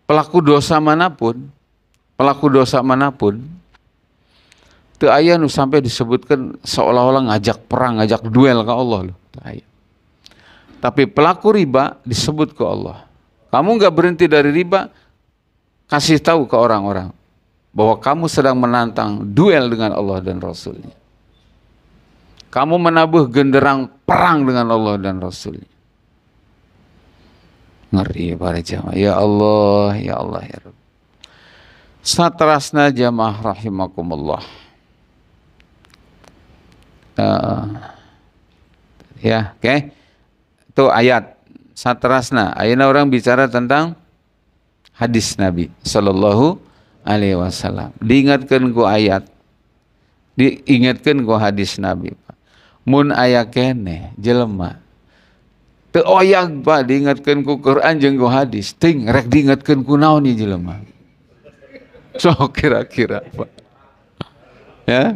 [SPEAKER 1] pelaku dosa manapun teu aya nu sampai disebutkan seolah-olah ngajak perang, ngajak duel ke Allah loh. Teu aya. Tapi pelaku riba disebut ke Allah. Kamu enggak berhenti dari riba, kasih tahu ke orang-orang bahwa kamu sedang menantang duel dengan Allah dan Rasulnya. Kamu menabuh genderang perang dengan Allah dan Rasulnya. Ngeri para jamaah. Ya Allah, ya Allah, ya Rabb. Satrasna jamaah rahimakumullah. Ya, oke. Itu ayat satrasna. Ayeuna orang bicara tentang hadis Nabi sallallahu alaihi wasallam. Diingatkeun ku ayat. Diingatkeun ku hadis Nabi. Mun aya keneh jelema teu oyag Pak diingatkeun ku Quran jeung ku hadis, ting rek diingatkeun ku naon ieu jelema. So kira-kira Pak. Ya.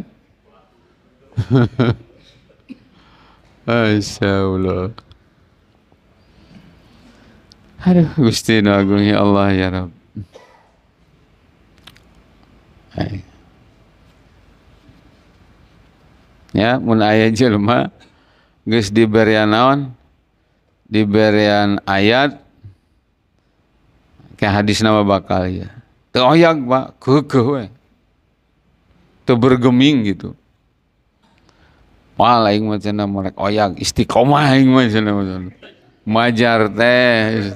[SPEAKER 1] Masyaallah. Aduh, Gusti nu agung ya Allah ya Rabb. Ya, mun aya jelema geus diberian naon? Diberian ayat kayak hadis nama bakal ya. Teu oyak, Pak, keukeuh we. Teu bergeming gitu. Wah, aing mah cenah molek oyak, istiqomah aing mah cenah. Majar teh.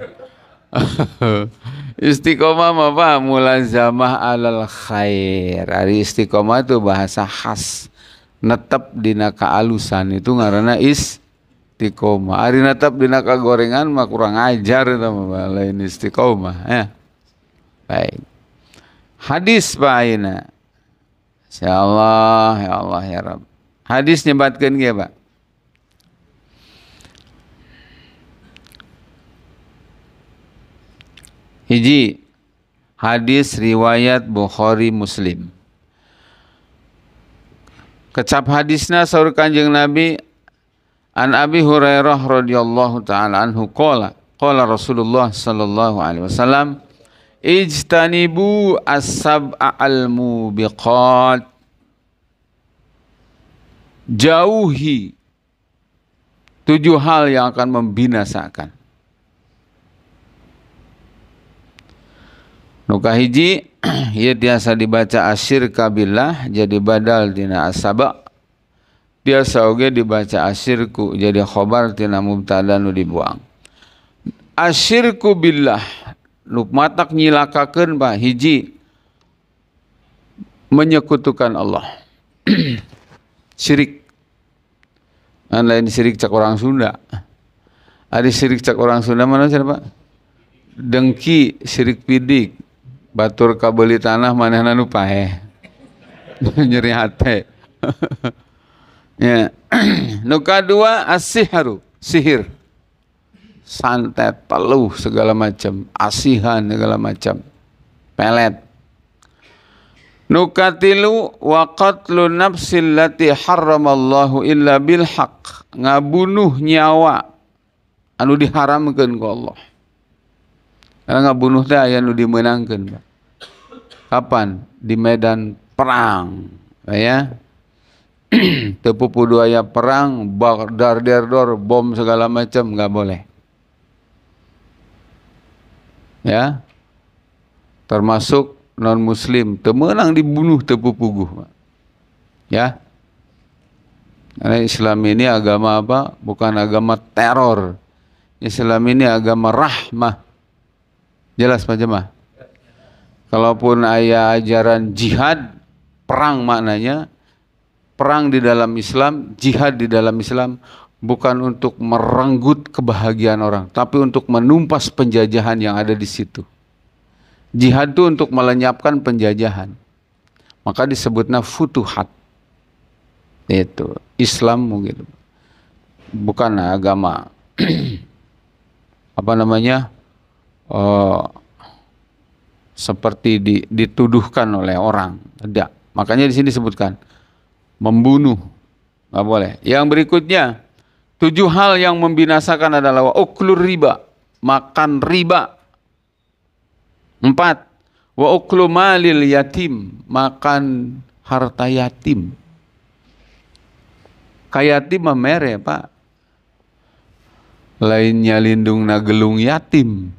[SPEAKER 1] Istiqomah mah Pak, mulazamah alal khair. Ari istiqomah itu bahasa khas. Netep dina kaalusan itu ngaranna istiqomah. Ari netep dina kagorengan mah kurang ajar eta mah lain istiqomah ya. Baik. Hadis Pak ayeuna. Insyaallah ya Allah ya Rabb. Hadis nyebatkeun ge Pak. Hiji hadis riwayat Bukhari Muslim. Kecap hadisna saur Kanjeng Nabi an Abi Hurairah radhiyallahu taala anhu qala Rasulullah sallallahu alaihi wasallam ijtanibu as-sab'a al-mubiqat, jauhi 7 hal yang akan membinasakan. Nuka hiji ieu biasa dibaca asyirka billah jadi badal tina as-saba'. Biasa oge dibaca asyirku jadi khobar tina mubtada nu dibuang. Asyirku billah nu matak nyilakakeun Pak hiji menyekutukan Allah. Syirik. An lain syirik cak orang Sunda. Ada syirik cak orang Sunda mana sih Pak? Dengki syirik pidik. Batur kabeli tanah manehna nu paeh. Nyeri hate. Ya. Nu kadua as-sihru, sihir. Santet, peluh segala macam, asihan segala macam. Pelet. Nu katilu wa qatlu nafsil lati harramallahu illa bil haqq, ngabunuh nyawa anu diharamkeun ku Allah. Karena ngabunuh teh aya nu dimeunangkeun, Pak. Kapan? Di medan perang, ya. Teu pupudu aya perang, dar-der-dor, bom segala macam enggak boleh. Ya. Termasuk non muslim teu meunang dibunuh teu pupuguh, Pak. Ya. Karena Islam ini agama apa? Bukan agama teror. Islam ini agama rahmah. Jelas Pak Jemaah? Kalaupun aya ajaran jihad, perang maknanya, perang di dalam Islam, jihad di dalam Islam bukan untuk merenggut kebahagiaan orang, tapi untuk menumpas penjajahan yang ada di situ. Jihad itu untuk melenyapkan penjajahan. Maka disebutnya futuhat. Itu Islam gitu. Bukan agama apa namanya? Seperti dituduhkan oleh orang. Tidak. Makanya di sini disebutkan membunuh nggak boleh. Yang berikutnya 7 hal yang membinasakan adalah wa uklur riba, makan riba. 4 wa uklu malil yatim, makan harta yatim. Kayatim mere Pak. Lainnya lindung nagelung yatim.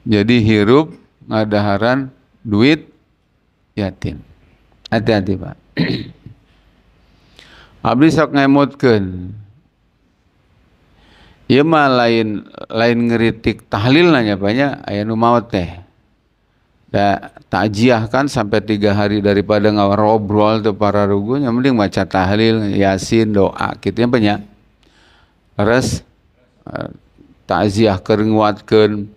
[SPEAKER 1] Jadi hirup ngadaharan duit yatim. Hati-hati Pak. Abdi sok ngemutkeun. Ieu mah lain ngeritik tahlil nanya banyak aya nu maot teh. Da takjiah kan sampai 3 hari daripada ngarobrol teu para rugu nya mending baca tahlil, yasin, doa kitu nya banyak. Terus takziah keur nguatkeun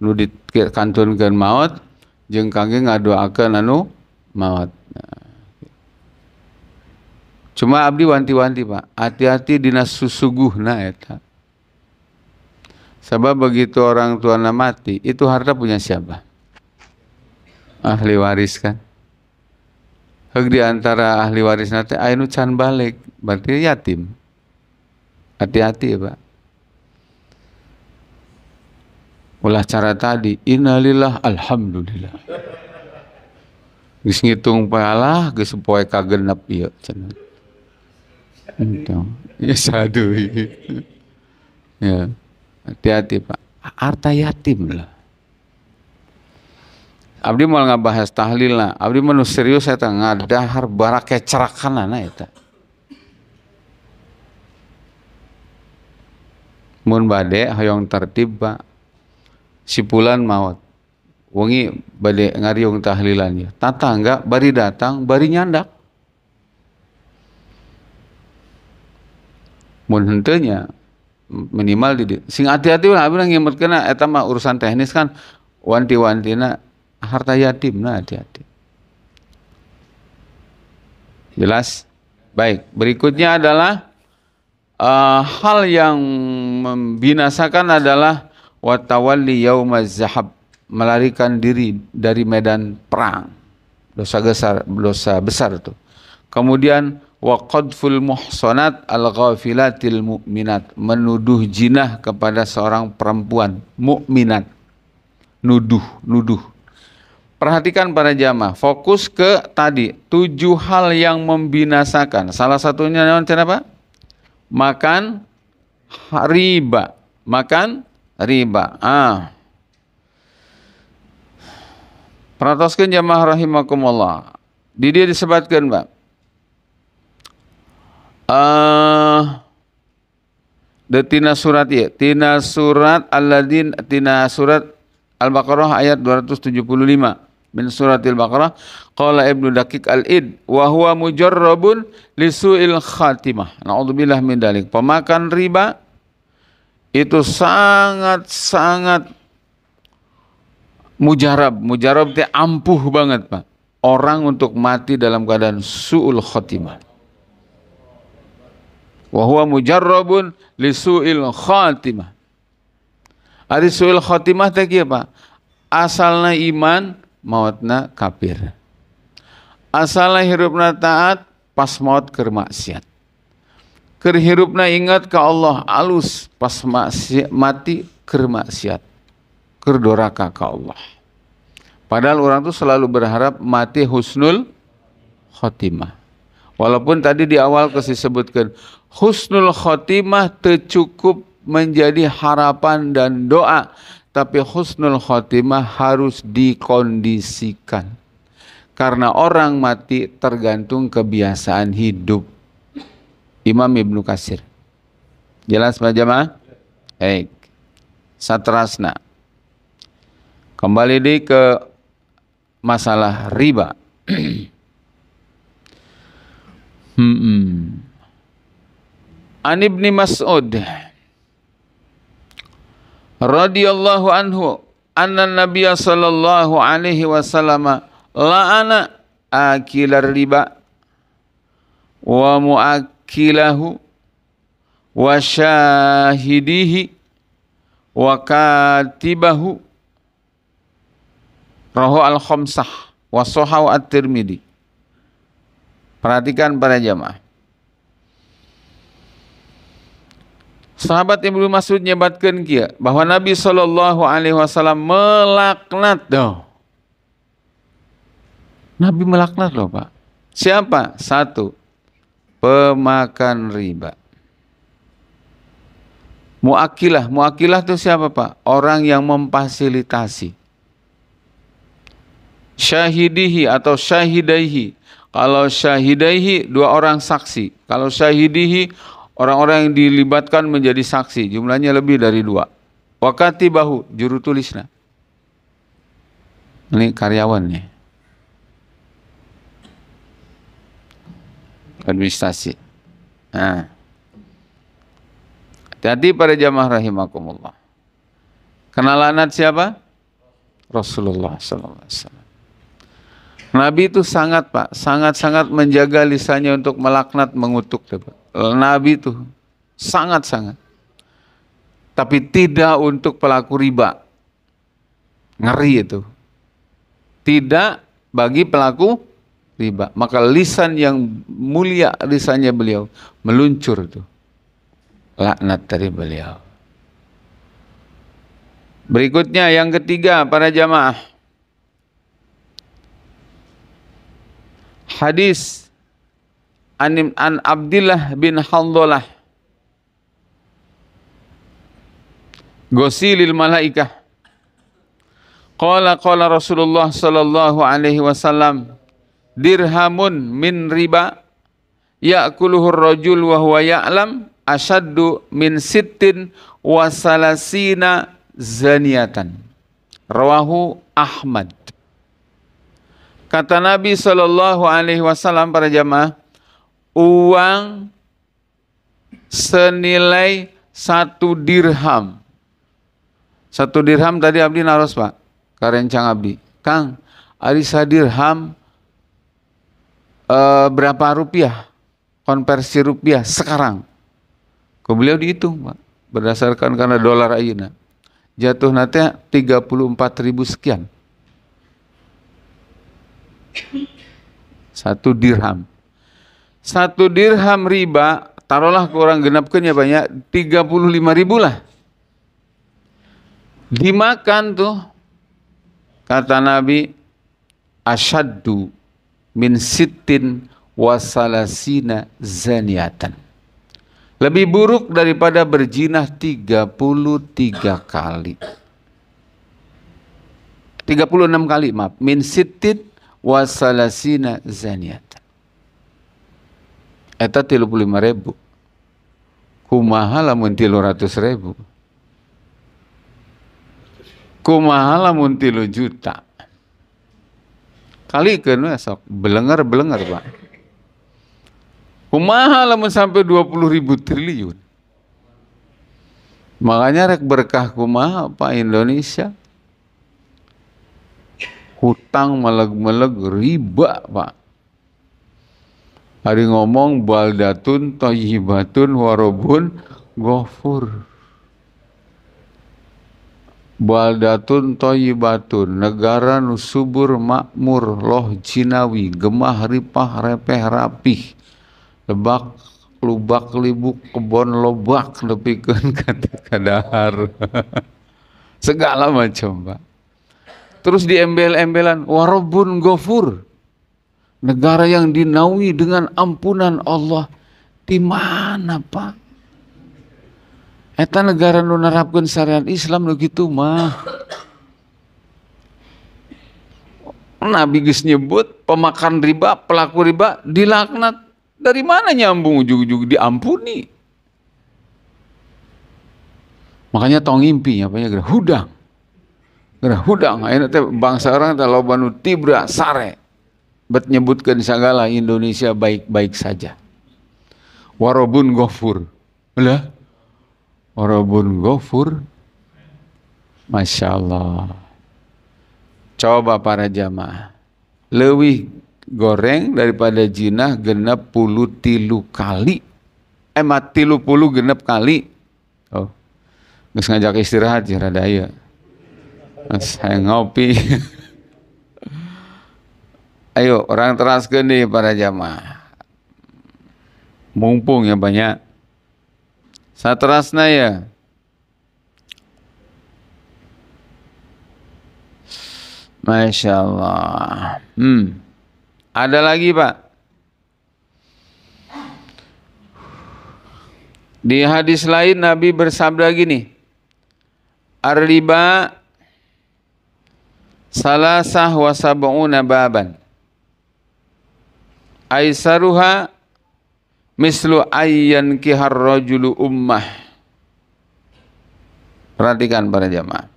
[SPEAKER 1] nu dikantunkeun maot jeung kangge ngadoakeun anu maot. Cuma abdi wanti-wanti Pak, hati-hati dina susuguhna eta. Sebab begitu orang tuana mati, itu harta punya siapa? Ahli waris kan. Heug di antara ahli waris teh aya nu can balik, berarti yatim. Hati-hati ya Pak. Ulah cara tadi, innalillah alhamdulillah. Geus ngitung palah geus poe kagenep ieu cenah. Itu. Ya sadu. Ya. Hati-hati Pak. Harta yatim lah. Abdi mau ngabahas tahlil lah. Abdi menu serius eta ngadahar barak kecerakanana eta. Mun bade hoyong tertib Pak. Sipulan maut. Wengi bade ngariung tahlilannya. Tatangga bari datang, bari nyandak. Mun henteu nya minimal di sing hati-hati lah abdi ngimetkeuna eta mah urusan teknis kan wanti-wantina harta yatimna hati-hati. Jelas? Baik, berikutnya adalah hal yang membinasakan adalah watawalli yaumaz zahab, melarikan diri dari medan perang. Dosa besar itu. Kemudian wa qadful muhsanat al-ghafilatil mu'minat, menuduh jinah kepada seorang perempuan mukminat. Nuduh. Perhatikan para jamaah, fokus ke tadi 7 hal yang membinasakan. Salah satunya apa? Makan riba. Peratoskeun jamaah rahimakumullah. Di dia disebutkan, Pak. Tina surat Al-Baqarah ayat 275 min suratil Baqarah qala Ibnu Daqiq al-Id wa huwa mujarrabun lisu'il khatimah. Naudzubillah min dalik. Pemakan riba itu sangat mujarab teh ampuh banget Pak. Orang untuk mati dalam keadaan su'ul khatimah. Wa huwa mujarrabun lisu'il khatimah. Ari su'il khatimah teh kieu Pak. Asalna iman, mautna kafir. Asalna hirupna taat, pas maut keur maksiat. Keur hirupna ingat ka Allah alus, pas mati keur maksiat. Keur doraka ka Allah. Padahal orang tuh selalu berharap mati husnul khotimah. Walaupun tadi di awal disebutkan husnul khotimah teu cukup menjadi harapan dan doa, tapi husnul khotimah harus dikondisikan. Karena orang mati tergantung kebiasaan hidup. Imam Ibnu Katsir. Jelas Pak Jamaah? Baik. Satrasna. Kembali ke masalah riba. An Ibni Mas'ud radhiyallahu anhu anna Nabiya sallallahu alaihi wasallam la'ana akilar riba wa muakkilahu wa syahidihi wa katibahu. Rahu al-khamsah wa sahahu at-Tirmidzi. Perhatikan para jamaah. Sahabat Ibnu Mas'ud nyebatkeun kieu bahwa Nabi sallallahu alaihi wasallam melaknat doh. Nabi melaknat loh Pak. Siapa? 1. Pemakan riba. Muakilah itu siapa Pak? Orang yang memfasilitasi. Syahidihi atau syahidaihi. Kalau syahidaihi 2 orang saksi. Kalau syahidihi orang-orang yang dilibatkan menjadi saksi. Jumlahnya lebih dari 2. Wakatibahu juru tulisna. Ini karyawannya. Administrasi. Nah. Hati-hati para jamaah rahimakumullah. Kenalanat siapa? Rasulullah sallallahu alaihi wasallam. Nabi itu sangat Pak, sangat menjaga lisannya untuk melaknat, mengutuk. Nabi itu sangat. Tapi tidak untuk pelaku riba. Ngeri itu. Tidak bagi pelaku riba. Maka lisan yang mulia, lisannya beliau meluncur itu. Laknat dari beliau. Berikutnya yang ketiga para jamaah. Hadis an Abdillah bin Handalah Ghusilil malaikah qala Rasulullah sallallahu alaihi wasallam dirhamun min riba ya'kuluhu ar-rajul wa huwa ya'lam asyaddu min sittin wa salasina zaniyatan. Rawahu Ahmad. Kata Nabi sallallahu alaihi wasallam, para jamaah, uang senilai 1 dirham. 1 dirham tadi abdi naros Pak, karencang abdi. Kang, ari sadirham berapa rupiah? Konversi rupiah sekarang. Ku beliau dihitung Pak, berdasarkan karena dolar ayeuna. Jatuh nanti 34.000 sekian. 1 dirham. 1 dirham riba, taruhlah kurang genapkeun ya banyak 35.000 lah. Dimakan tuh, kata Nabi, asyaddu min sittin wasalasina zaniatan. Lebih buruk daripada berzinah 33 kali. 36 kali, maaf. Min sittin wasalasina zaniatan. Eta 35.000. Kumaha lamun 300.000. Kumaha lamun 3 juta. Kalikeun we sok belenger-belenger Pak. Kumaha lamun sampai 20.000 triliun. Makanya rek berkah kumaha Pak Indonesia. Hutang meleg-meleg riba Pak. Hari ngomong baldatun thayyibatun warobun ghafur. Baldatun thayyibatun, negara nu subur makmur, loh jinawi, gemah ripah repeh rapih, lebak lubak libuk kebon lobak nepikeun kadahar. Segala macam Pak. Terus diembel-embelan warobun ghafur, negara yang dinaungi dengan ampunan Allah. Di mana Pak? Eta negara nu narapkeun syariat Islam nu kitu mah. Nabi geus nyebut pemakan riba, pelaku riba dilaknat. Dari mana nyambung ujug-ujug diampuni? Makanya tong ngimpi apa ya geura hudang. Geura hudang ayeuna teh bangsa orang teh loba nu tibra sare. Bet nyebutkeun sagala Indonesia baik-baik saja. Warobun ghafur. Lah Warobun ghafur. Masya Allah. Coba para jamaah, leuwih goreng daripada jinah 63 kali. 30 genep kali. Oh, geus ngajak istirahat ya rada aya. Saya ngopi. Ayo orang teraskeun deui para jamaah. Mumpung ya banyak. Saterasna ya. Masya Allah. Ada lagi Pak. Di hadis lain Nabi bersabda gini. Ar-riba salasah wa sab'una baban. Aisaruha mislu ayyan kihar rajulu ummah. Perhatikan para jamaah.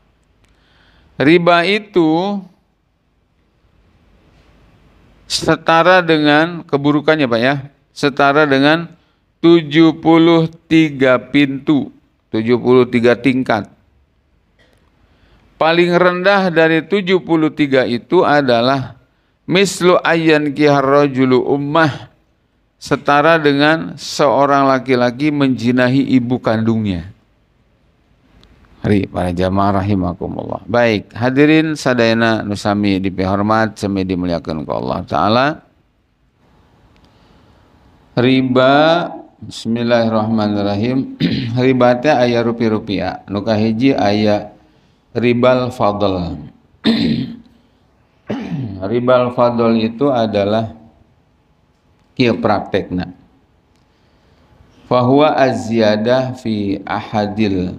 [SPEAKER 1] Riba itu setara dengan keburukannya Pak ya. Setara dengan 73 pintu, 73 tingkat. Paling rendah dari 73 itu adalah mislu ayyan kihar rajulu ummah, setara dengan seorang laki-laki menjinahi ibu kandungnya. Hari para jamaah rahimakumullah. Baik, hadirin sadayana nusami dipihormat sami dimuliakeun ku Allah taala. Riba, bismillahirrahmanirrahim. Riba teh aya rupiah-rupiah. Nu kahiji aya ribal fadl. Ribal fadl itu adalah Kieu praktekna. Fahuwa az-ziyadah fi ahadil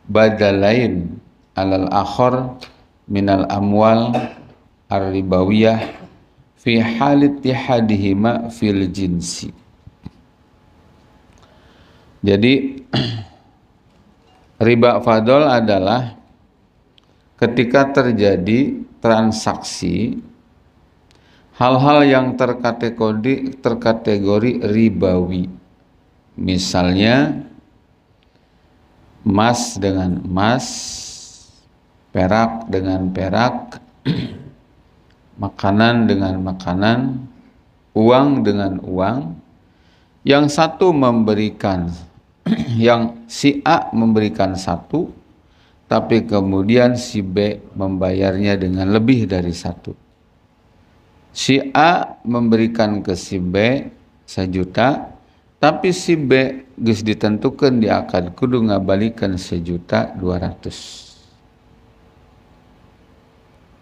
[SPEAKER 1] badalain alal akhar minal amwal ar-ribawiyah fi halit ittihadihima fil jinsi. Jadi riba fadl adalah ketika terjadi transaksi hal-hal yang terkategori ribawi. Misalnya emas dengan emas, perak dengan perak, makanan dengan makanan, uang dengan uang. Yang satu memberikan, yang si A memberikan satu, tapi kemudian si B membayarnya dengan lebih dari satu. Si A memberikan ke si B 1 juta, tapi si B geus ditentukan dia akan kudu ngabalikan 1.200.000.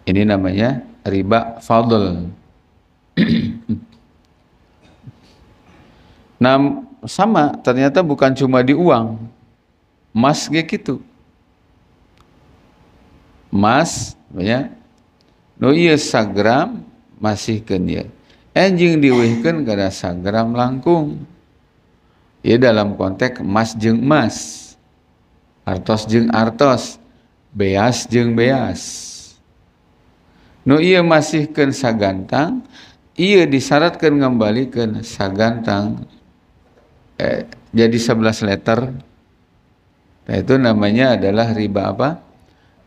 [SPEAKER 1] Ini namanya riba fadl. Nah, sama ternyata bukan cuma di uang, emas kayak gitu. Emas, ya, no iya sagram masih kan ya. Enjing diwihkeun kada sagram langkung. Ya dalam konteks emas jeung emas, artos jeung artos, beas jeung beas. No iya masihkeun sagantang, iya disyaratkan ngambalikeun sagantang. Jadi 11 letter. Nah, itu namanya adalah riba apa?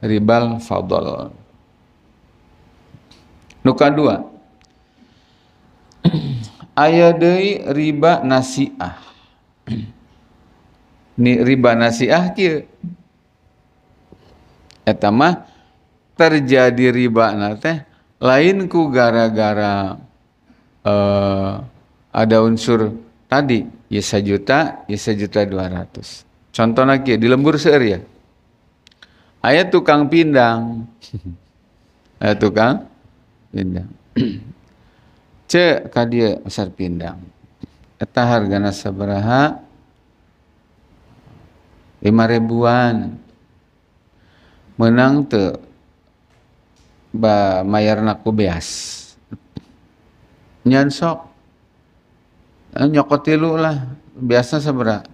[SPEAKER 1] Ribal fadl. Nu kadua, aya deui riba nasiah. Ni riba nasiah kieu. Eta mah terjadi riba na teh lain ku gara-gara ada unsur tadi ya 1 juta, ya 1.200.000. Contohnya kieu di lembur seueur ya. Aya tukang pindang. Aya tukang pindang. Cek ka dieu besar pindang. Eta hargana sabaraha? 5.000-an. Menang teu mayarna ku beas. Nyan sok. Nyokot 3 lah. Biasa sabaraha?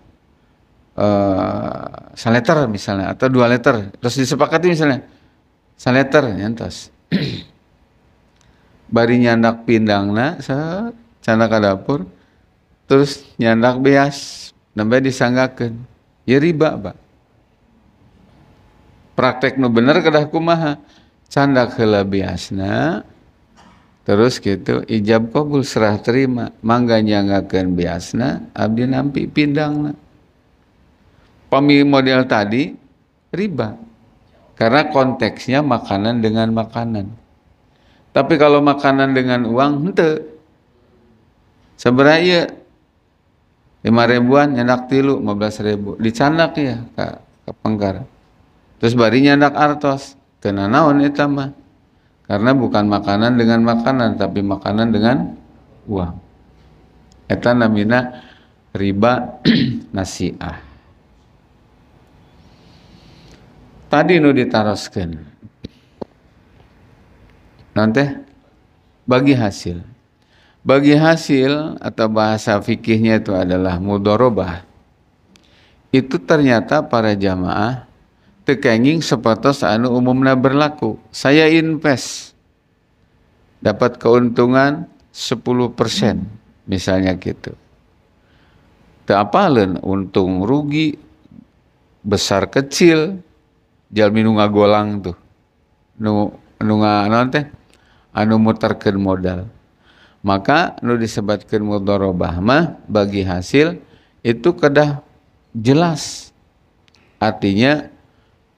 [SPEAKER 1] 1 liter misalnya atau 2 liter. Terus disepakati misalnya 1 liter nyantos. Bari nyandak pindangna cana ka dapur. Terus nyandak beas, nambah disanggakeun. Ya riba, Pak. Praktek nu bener kedah kumaha? Candak heula beasna. Terus gitu ijab qabul serah terima, mangga nyanggakeun beasna, abdi nampi pindangna. Pami model tadi riba. Karena konteksnya makanan dengan makanan. Tapi kalau makanan dengan uang henteu. Sabaraha ieu? 5.000-an nyandak 3, 15.000. Dicandak ya ka pangkar. Terus bari nyandak artos. Kena naon eta mah? Karena bukan makanan dengan makanan, tapi makanan dengan uang. Eta namina riba nasiah. Tadi nu ditaroskeun. Nanti bagi hasil. Bagi hasil atau bahasa fikihnya itu adalah mudharabah. Itu ternyata para jamaah tekenging sepatos anu umumna berlaku. Saya invest dapat keuntungan 10% misalnya gitu. Teu apaleun untung rugi besar kecil jalmi nu ngagolang tuh. Nu naon teh anu muterkeun modal. Maka nu disebutkeun mudharabah mah bagi hasil itu kedah jelas. Artinya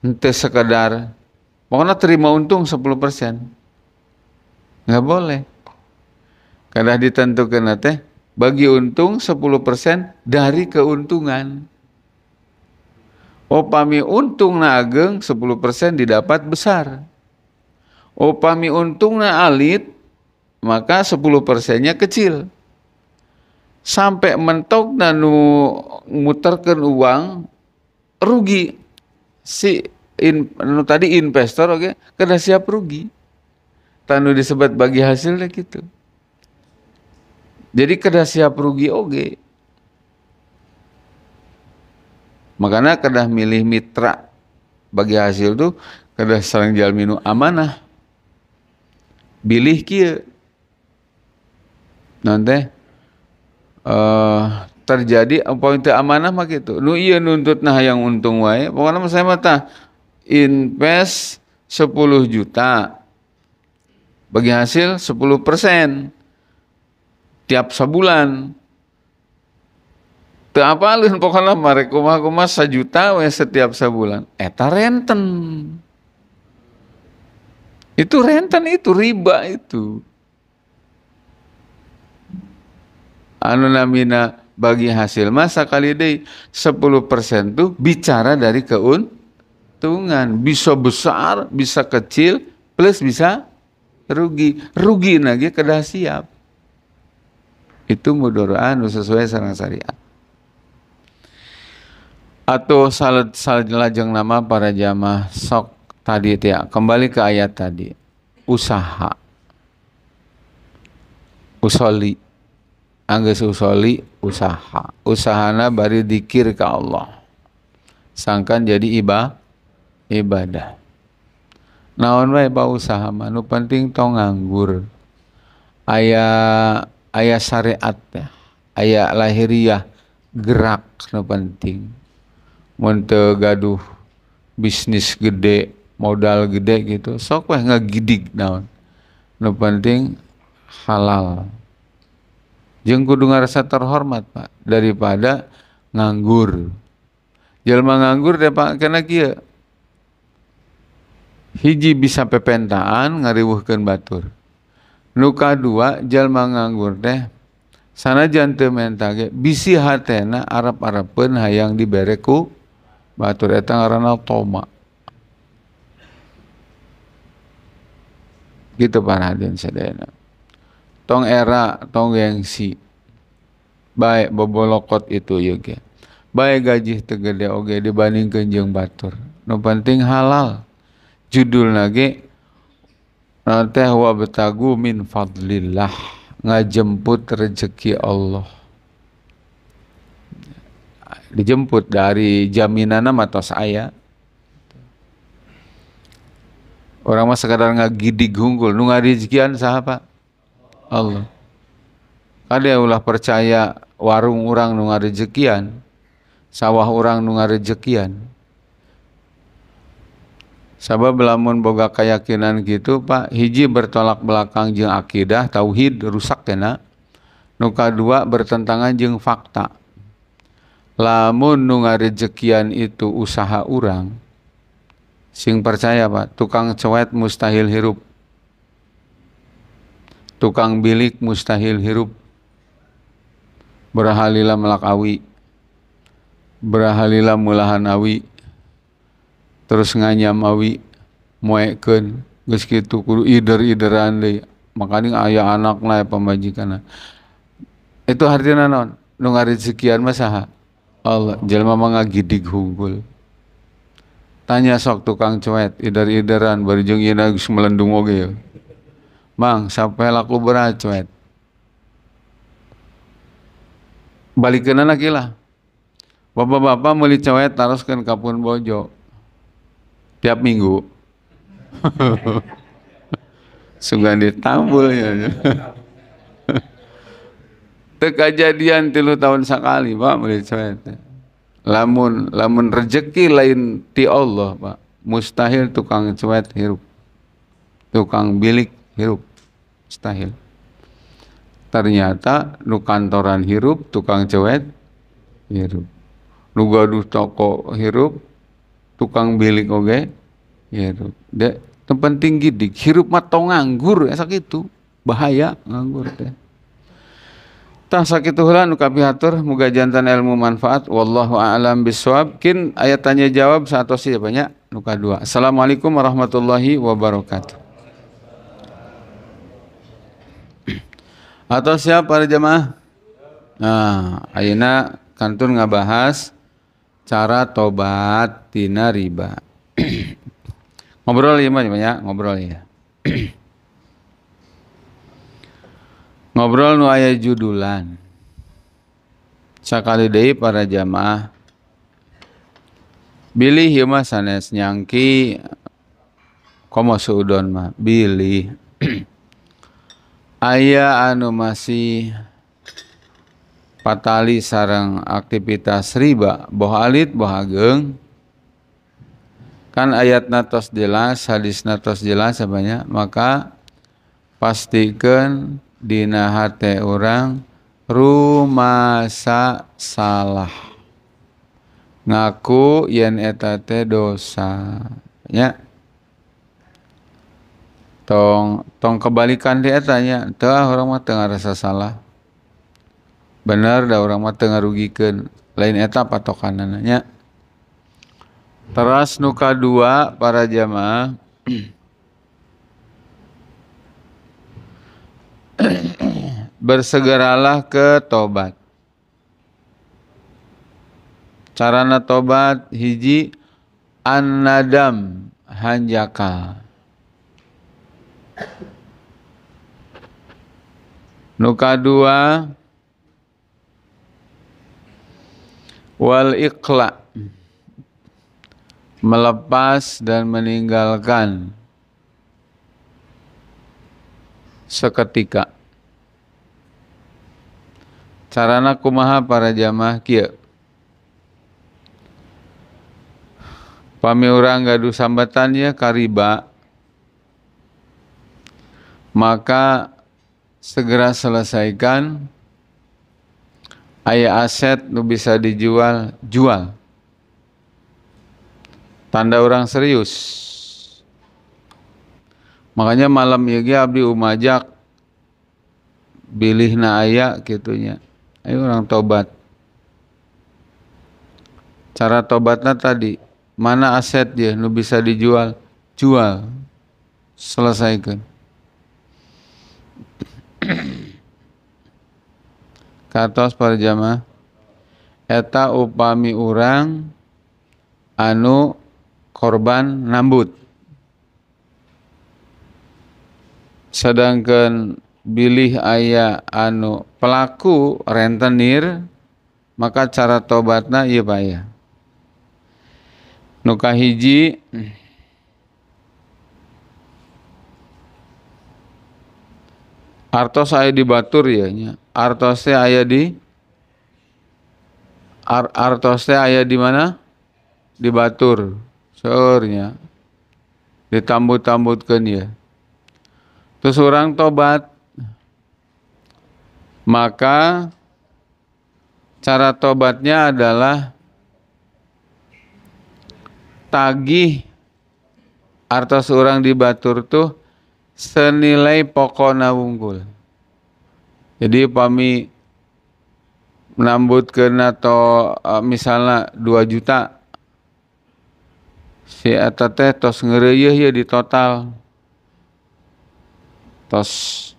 [SPEAKER 1] henteu sekedar pokoknya terima untung 10%. Enggak boleh. Kedah ditentukeun teh bagi untung 10% dari keuntungan. Upami untungna ageng 10% didapat besar. Upami untungna alit maka 10%-nya kecil. sampai mentok nu muterkeun uang rugi si tadi investor oke kada siap rugi. Tanu disebut bagi hasilnya gitu. Jadi kada siap rugi oge. Makanya kada milih mitra bagi hasil tuh kada sareng jalmi nu amanah. Bilih kieu. Nanti terjadi poin teu amanah mah kitu. Nu ieu nuntutna hayang untung wae. Pokona saya mah tah invest 10 juta. Bagi hasil 10% tiap sebulan. Teu apalin pokoknya marek kumaha-kumaha 1 juta we setiap sebulan. Eta renten. Itu renten itu riba itu. Anu namina bagi hasil masa kali deui 10% tuh bicara dari keuntungan. Bisa besar, bisa kecil, plus bisa rugi. Rugi lagi kada siap. Itu mudoroah anu sesuai sareng syariat. Atau salat lajeng nama para jamaah sok tadi ya, kembali ke ayat tadi. Usaha. Usoli. Anggeus usoli usaha. Usahana bari dzikir ka Allah. Sangkan jadi ibadah. Naon wae ba usaha mah nu penting tong nganggur. Aya syariat ya. Aya lahiriah gerak nu penting. Mun teu gaduh bisnis gede, modal gede gitu, sok weh ngagidig naon. Nu penting halal. Jeung kudu ngarasa terhormat, Pak, daripada nganggur. Jelema nganggur teh Pak kana kieu. Hiji bisa pepentaan ngariweuhkeun batur. Nu kadua jalma nganggur teh sanajan teu menta ge bisi hatena arep-arepeun hayang dibere ku batur eta ngaranna toma. Gitu para hadirin sadayana. Tong era tong gengsi. Bae bobolokot itu ieu ge. Bae gaji teu gede oge dibandingkeun jeung batur. Nu penting halal. Judulna ge teh wa betagu min fadlillah, ngajemput rezeki Allah. Dijemput dari jaminanna mah tos aya. Orang mah sekadar ngagidig hunggul, nu ngarijikian saha Pak? Allah. Kada ulah percaya warung urang nu ngarejekian, sawah urang nu ngarejekian. Sabab lamun boga keyakinan gitu Pak, hiji bertolak belakang jeung akidah, tauhid rusak kena. Nu kadua bertentangan jeung fakta. Lamun nu ngarejekian itu usaha urang, sing percaya Pak, tukang cewet mustahil hirup. Tukang bilik mustahil hirup. Berahalila melak awi. Berahalila mulahan awi. Terus nganyam awi moekeun geus kitu kudu ider-ideran deui. Makanya aya anakna pamajikanna. Itu artinya naon? Nu ngarejekian mah saha? Allah. Jelema mah ngagidig hunggul. Tanya sok tukang coet ider-ideran bari jeung ieu geus melendung oge. Mang, sampai laku berat coet. Balikeun anak ilah. Bapak-bapak meuli coet taroskeun ka pun bojo. Tiap minggu. Sugan ditambul ya. Teu kajadian 3 tahun sakali Pak meuli coet. Lamun rezeki lain ti Allah Pak, mustahil tukang coet hirup. Tukang bilik hirup. Mustahil. Ternyata nu kantoran hirup, tukang coet hirup. Nu gaduh toko hirup, tukang bilik oge hirup. Dek, penting gidik. Hirup mah tong nganggur asa kitu. Bahaya nganggur teh. Tah sakitu heula nu kapihatur muga jantan ilmu manfaat wallahu a'lam bissawab. Kin aya tanya jawab satos ieu banyak nu kadua. Assalamualaikum warahmatullahi wabarakatuh. Atau siap para jamaah? Nah, ayeuna kantun ngabahas cara tobat tina riba. Ngobrol ya mah ya, ngobrol ya. Ngobrol nu aya judulan. Sakali deui para jamaah bilih ieu mah sanes nyangki komo suudon mah bilih. Aya anu masih patali sareng aktivitas riba boh alit boh ageng. Kan ayatna tos jelas, hadisna tos jelas apanya, maka pastikeun dina hate urang rumasa salah. Ngaku yen eta teh dosa. Nya. Tong kebalikan di eta nya, teu urang mah teu ngarasa salah. Bener da urang mah teu ngarugikeun. Lain eta patokanana nya. Teras nu kadua para jamaah bersegeralah ke tobat. Carana tobat hiji an-nadam hanjakal. Nu kadua wal iqla, melepas dan meninggalkan seketika. Carana kumaha para jamaah kieu. Pami urang gaduh sambatan ya kariba, maka segera selesaikan. Aya aset nu bisa dijual, jual. Tanda orang serius. Makanya malam ieu ge abdi umajak bilihna aya kitunya. Ayo orang tobat. Cara tobatna tadi, mana aset dia nu bisa dijual, jual. Selesaikan. Katos para jamaah, eta upami urang anu korban nambut. Sedangkan bilih aya anu pelaku rentenir, maka cara tobatna ieu bae. Nu kahiji artos aya di batur ya nya. Artos teh aya di artos teh aya di mana? Di batur. Seurnya. Ditambut-tambutkeun ya. Terus orang tobat. Maka cara tobatnya adalah tagih artos orang di batur tuh senilai pokona wungkul. Jadi pami menambutkeun atau misalnya 2 juta, si eta teh tos ngeureuyeuh ye di total. Tos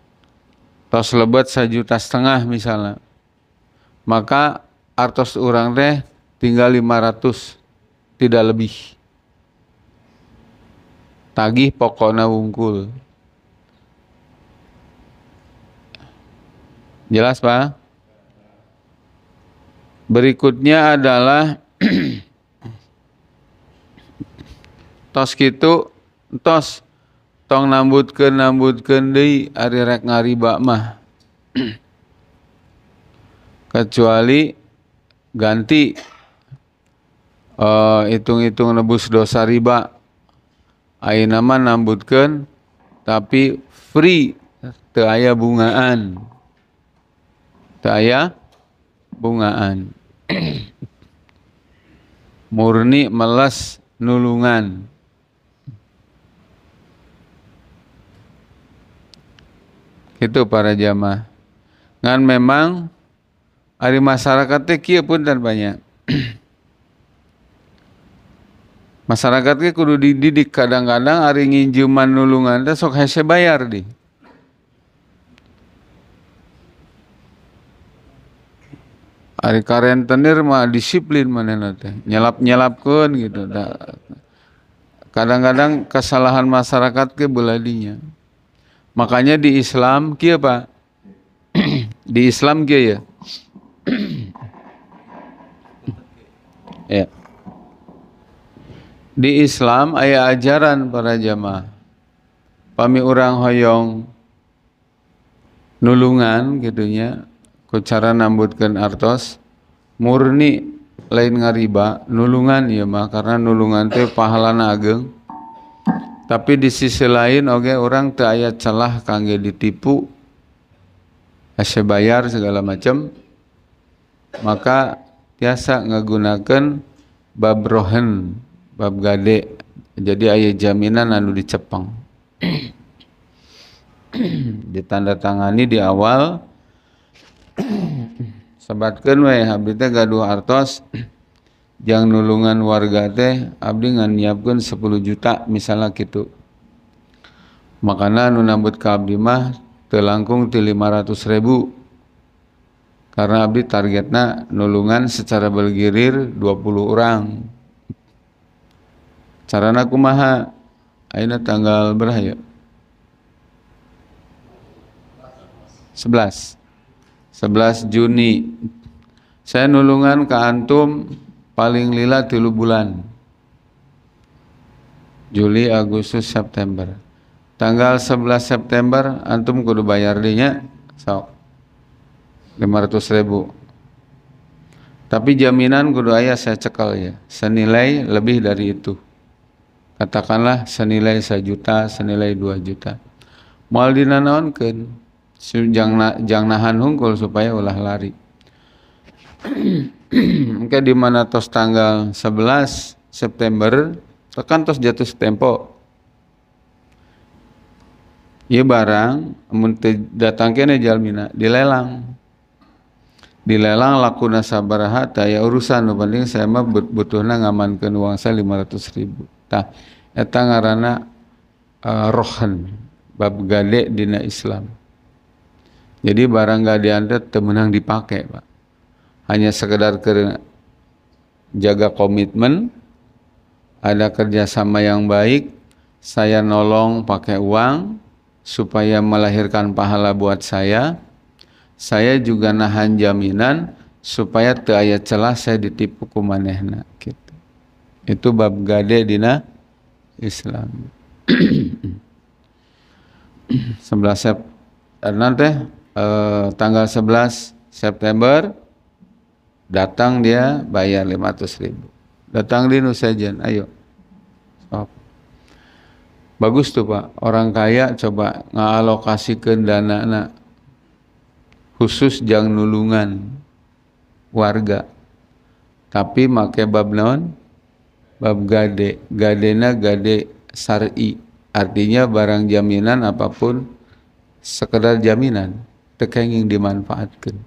[SPEAKER 1] lebet 1,5 juta misalnya. Maka artos urang teh tinggal 500, tidak lebih. Tagih pokona wungkul. Jelas Pak? Berikutnya adalah tos kitu, tos tong nambutkeun deui ari rek ngariba mah. Kecuali ganti hitung-hitung nebus dosa riba. Ayeuna mah nambutkeun tapi free, teu aya bungaan. Teu aya bungaan. Murni meles nulungan. Itu para jamaah. Ngan memang ari masyarakat teh kieu punten banyak. Masyarakat ge kudu dididik, kadang-kadang ari nginjuman nulungan teh sok hese bayar di. Ari karentenir mah disiplin manehna teh. Nyelap-nyelapkeun gitu. Kadang-kadang kesalahan masyarakat ke beladinya. Makanya di Islam kieu Pak. Di Islam kieu ya. Ya. Di Islam aya ajaran para jamaah. Pami urang hoyong nulungan gitunya ku cara nambutkeun artos murni lain ngariba nulungan ieu mah karena nulungan teh pahalana ageung. Tapi di sisi lain oge orang teu aya celah kangge ditipu ase bayar segala macam, maka biasa ngagunakeun bab rohen, bab gade. Jadi aya jaminan anu dicepeng. Ditandatangani di awal sebatkeun we abdi teh gaduh artos jang nulungan warga teh abdi ngan nyiapkeun 10 juta misalnya gitu. Makana anu nambut ka abdi mah teu langkung ti 500.000. Karena abdi targetna nulungan secara bergilir 20 orang. Carana kumaha? Ayeuna tanggal berapa ya? 11 Juni saya nulungan ke antum paling lila 3 bulan, Juli, Agustus, September. Tanggal 11 September antum kudu bayar dinya sok 500.000. Tapi jaminan kudu aya saya cekal ya senilai lebih dari itu. Katakanlah senilai 1 juta, senilai 2 juta. Moal dinanaonkeun jang nahan hungkul supaya ulah lari. Mungkin di mana tos tanggal 11 September tekan tos jatuh tempo. Ieu barang mun datang kene jalmina dilelang. Dilelang lakuna sabaraha teh aya urusan nu penting saya mah butuhna ngamankeun uang saya 500.000. Tah eta ngaranna rohan bab gade dina Islam. Jadi barang gadean teh teu meunang dipake, Pak. Hanya sekedar jaga komitmen, ada kerjasama yang baik, saya nolong pakai uang supaya melahirkan pahala buat saya juga nahan jaminan supaya teu aya celah saya ditipu ku manehna gitu. Itu bab gade dina Islam. 11 September tanggal 11 September datang dia bayar 500.000. Datang di Nusajen, ayo. Stop. Bagus tuh Pak, orang kaya coba ngalokasikeun dana khusus jang nulungan warga. Tapi make bab naon? Bab gade. Gadena gade syar'i. Artinya barang jaminan apapun sekedar jaminan tekenging dimanfaatkan.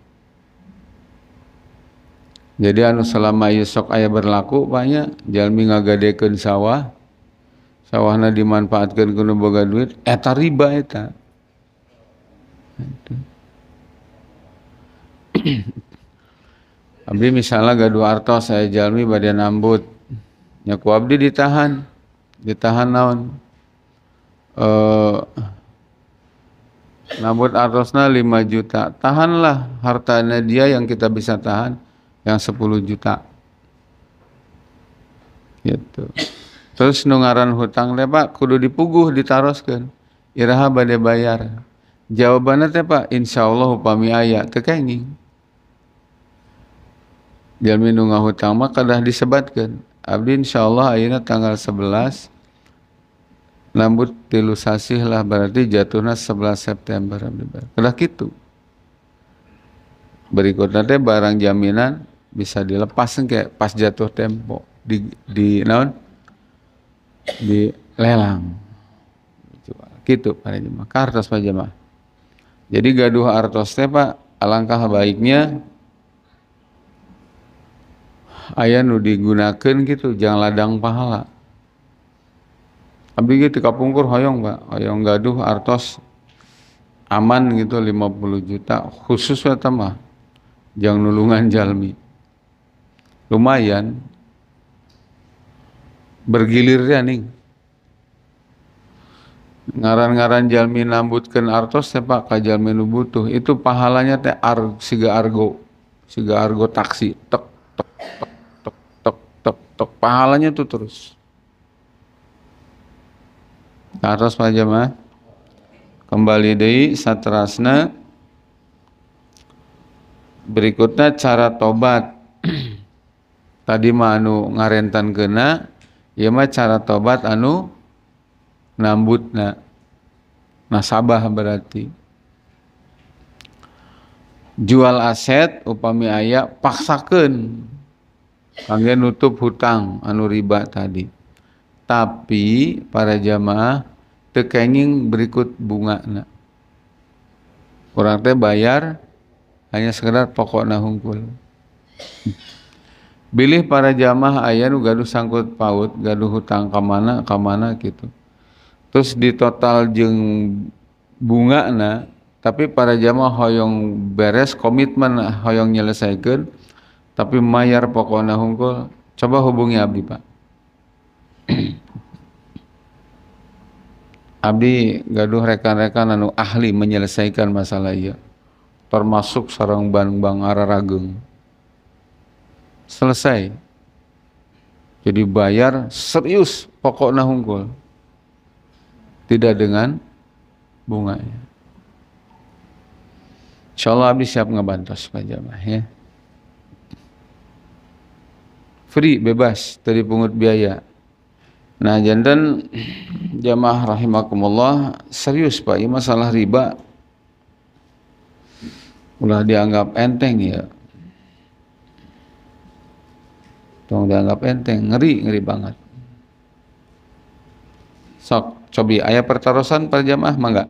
[SPEAKER 1] Jadi anu selama ieu sok aya berlaku banyak jalmi ngagadekeun sawahna dimanfaatkeun ku nu boga duit eta riba eta. Abdi misalnya gaduh artos saya jalmi bade nambut nya ku abdi ditahan naon nambut artosna 5 juta, tahanlah hartanya dia yang kita bisa tahan yang 10 juta gitu. Terus nu ngaran hutang teh Pak kudu dipuguh ditaroskeun iraha bade bayar. Jawabanna teh Pak insyaallah upami aya teu kenging. Jalmi nu ngahutang mah kadah disebatkeun. Abdi insyaallah ayeuna tanggal 11 nambut 3 sasih lah berarti jatuhna 11 September kadah kitu. Berikutnya teh barang jaminan bisa dilepas kayak pas jatuh tempo di naon di lelang gitu para jemaah kartos Pak jemaah. Jadi gaduh artos teh Pak alangkah baiknya aya nu digunakeun gitu jangan ladang pahala. Abdi ge teu kapungkur hoyong Pak, hoyong gaduh artos aman gitu 50 juta khusus eta mah jang nulungan jalmi. Lumayan bergilirnya nih. Ngaran-ngaran jalmi nambutkeun artos teh Pak ka jalmi nu butuh itu pahalanya teh siga argo taksi tek tek tek tek tek tek tek pahalanya tuh terus. Artos Pak Jamaah. Kembali deui saterasna berikutnya cara tobat. Tadi mah anu ngarentankeunna, ieu mah cara tobat anu nambutna. Nasabah berarti. Jual aset upami aya paksakeun kangge nutup hutang anu riba tadi. Tapi para jamaah teu kenging berikut bungana. Urang teh bayar hanya sekedar pokokna hungkul. Bilih para jamaah aya nu gaduh sangkut paut, gaduh hutang ka mana gitu. Terus di total jeung bungana, tapi para jamaah hoyong beres komitmen hoyong nyelesaikeun, tapi mayar pokokna hungkul. Coba hubungi abdi, Pak. Abdi gaduh rekan-rekan anu ahli menyelesaikan masalah ieu. Termasuk sareng Bang Ararageung. Selesai. Jadi bayar serius pokokna hungkul. Tidak dengan bunganya. Insyaallah abdi siap ngabantos Pak Jamaah ya. Free, bebas, teu dipungut biaya. Nah, janten jamaah rahimakumullah, serius Pak, ini masalah riba ulah dianggap enteng ya. Tong dianggap enteng, ngeri banget. Sok, cobi aya pertarosan para jamaah mangga.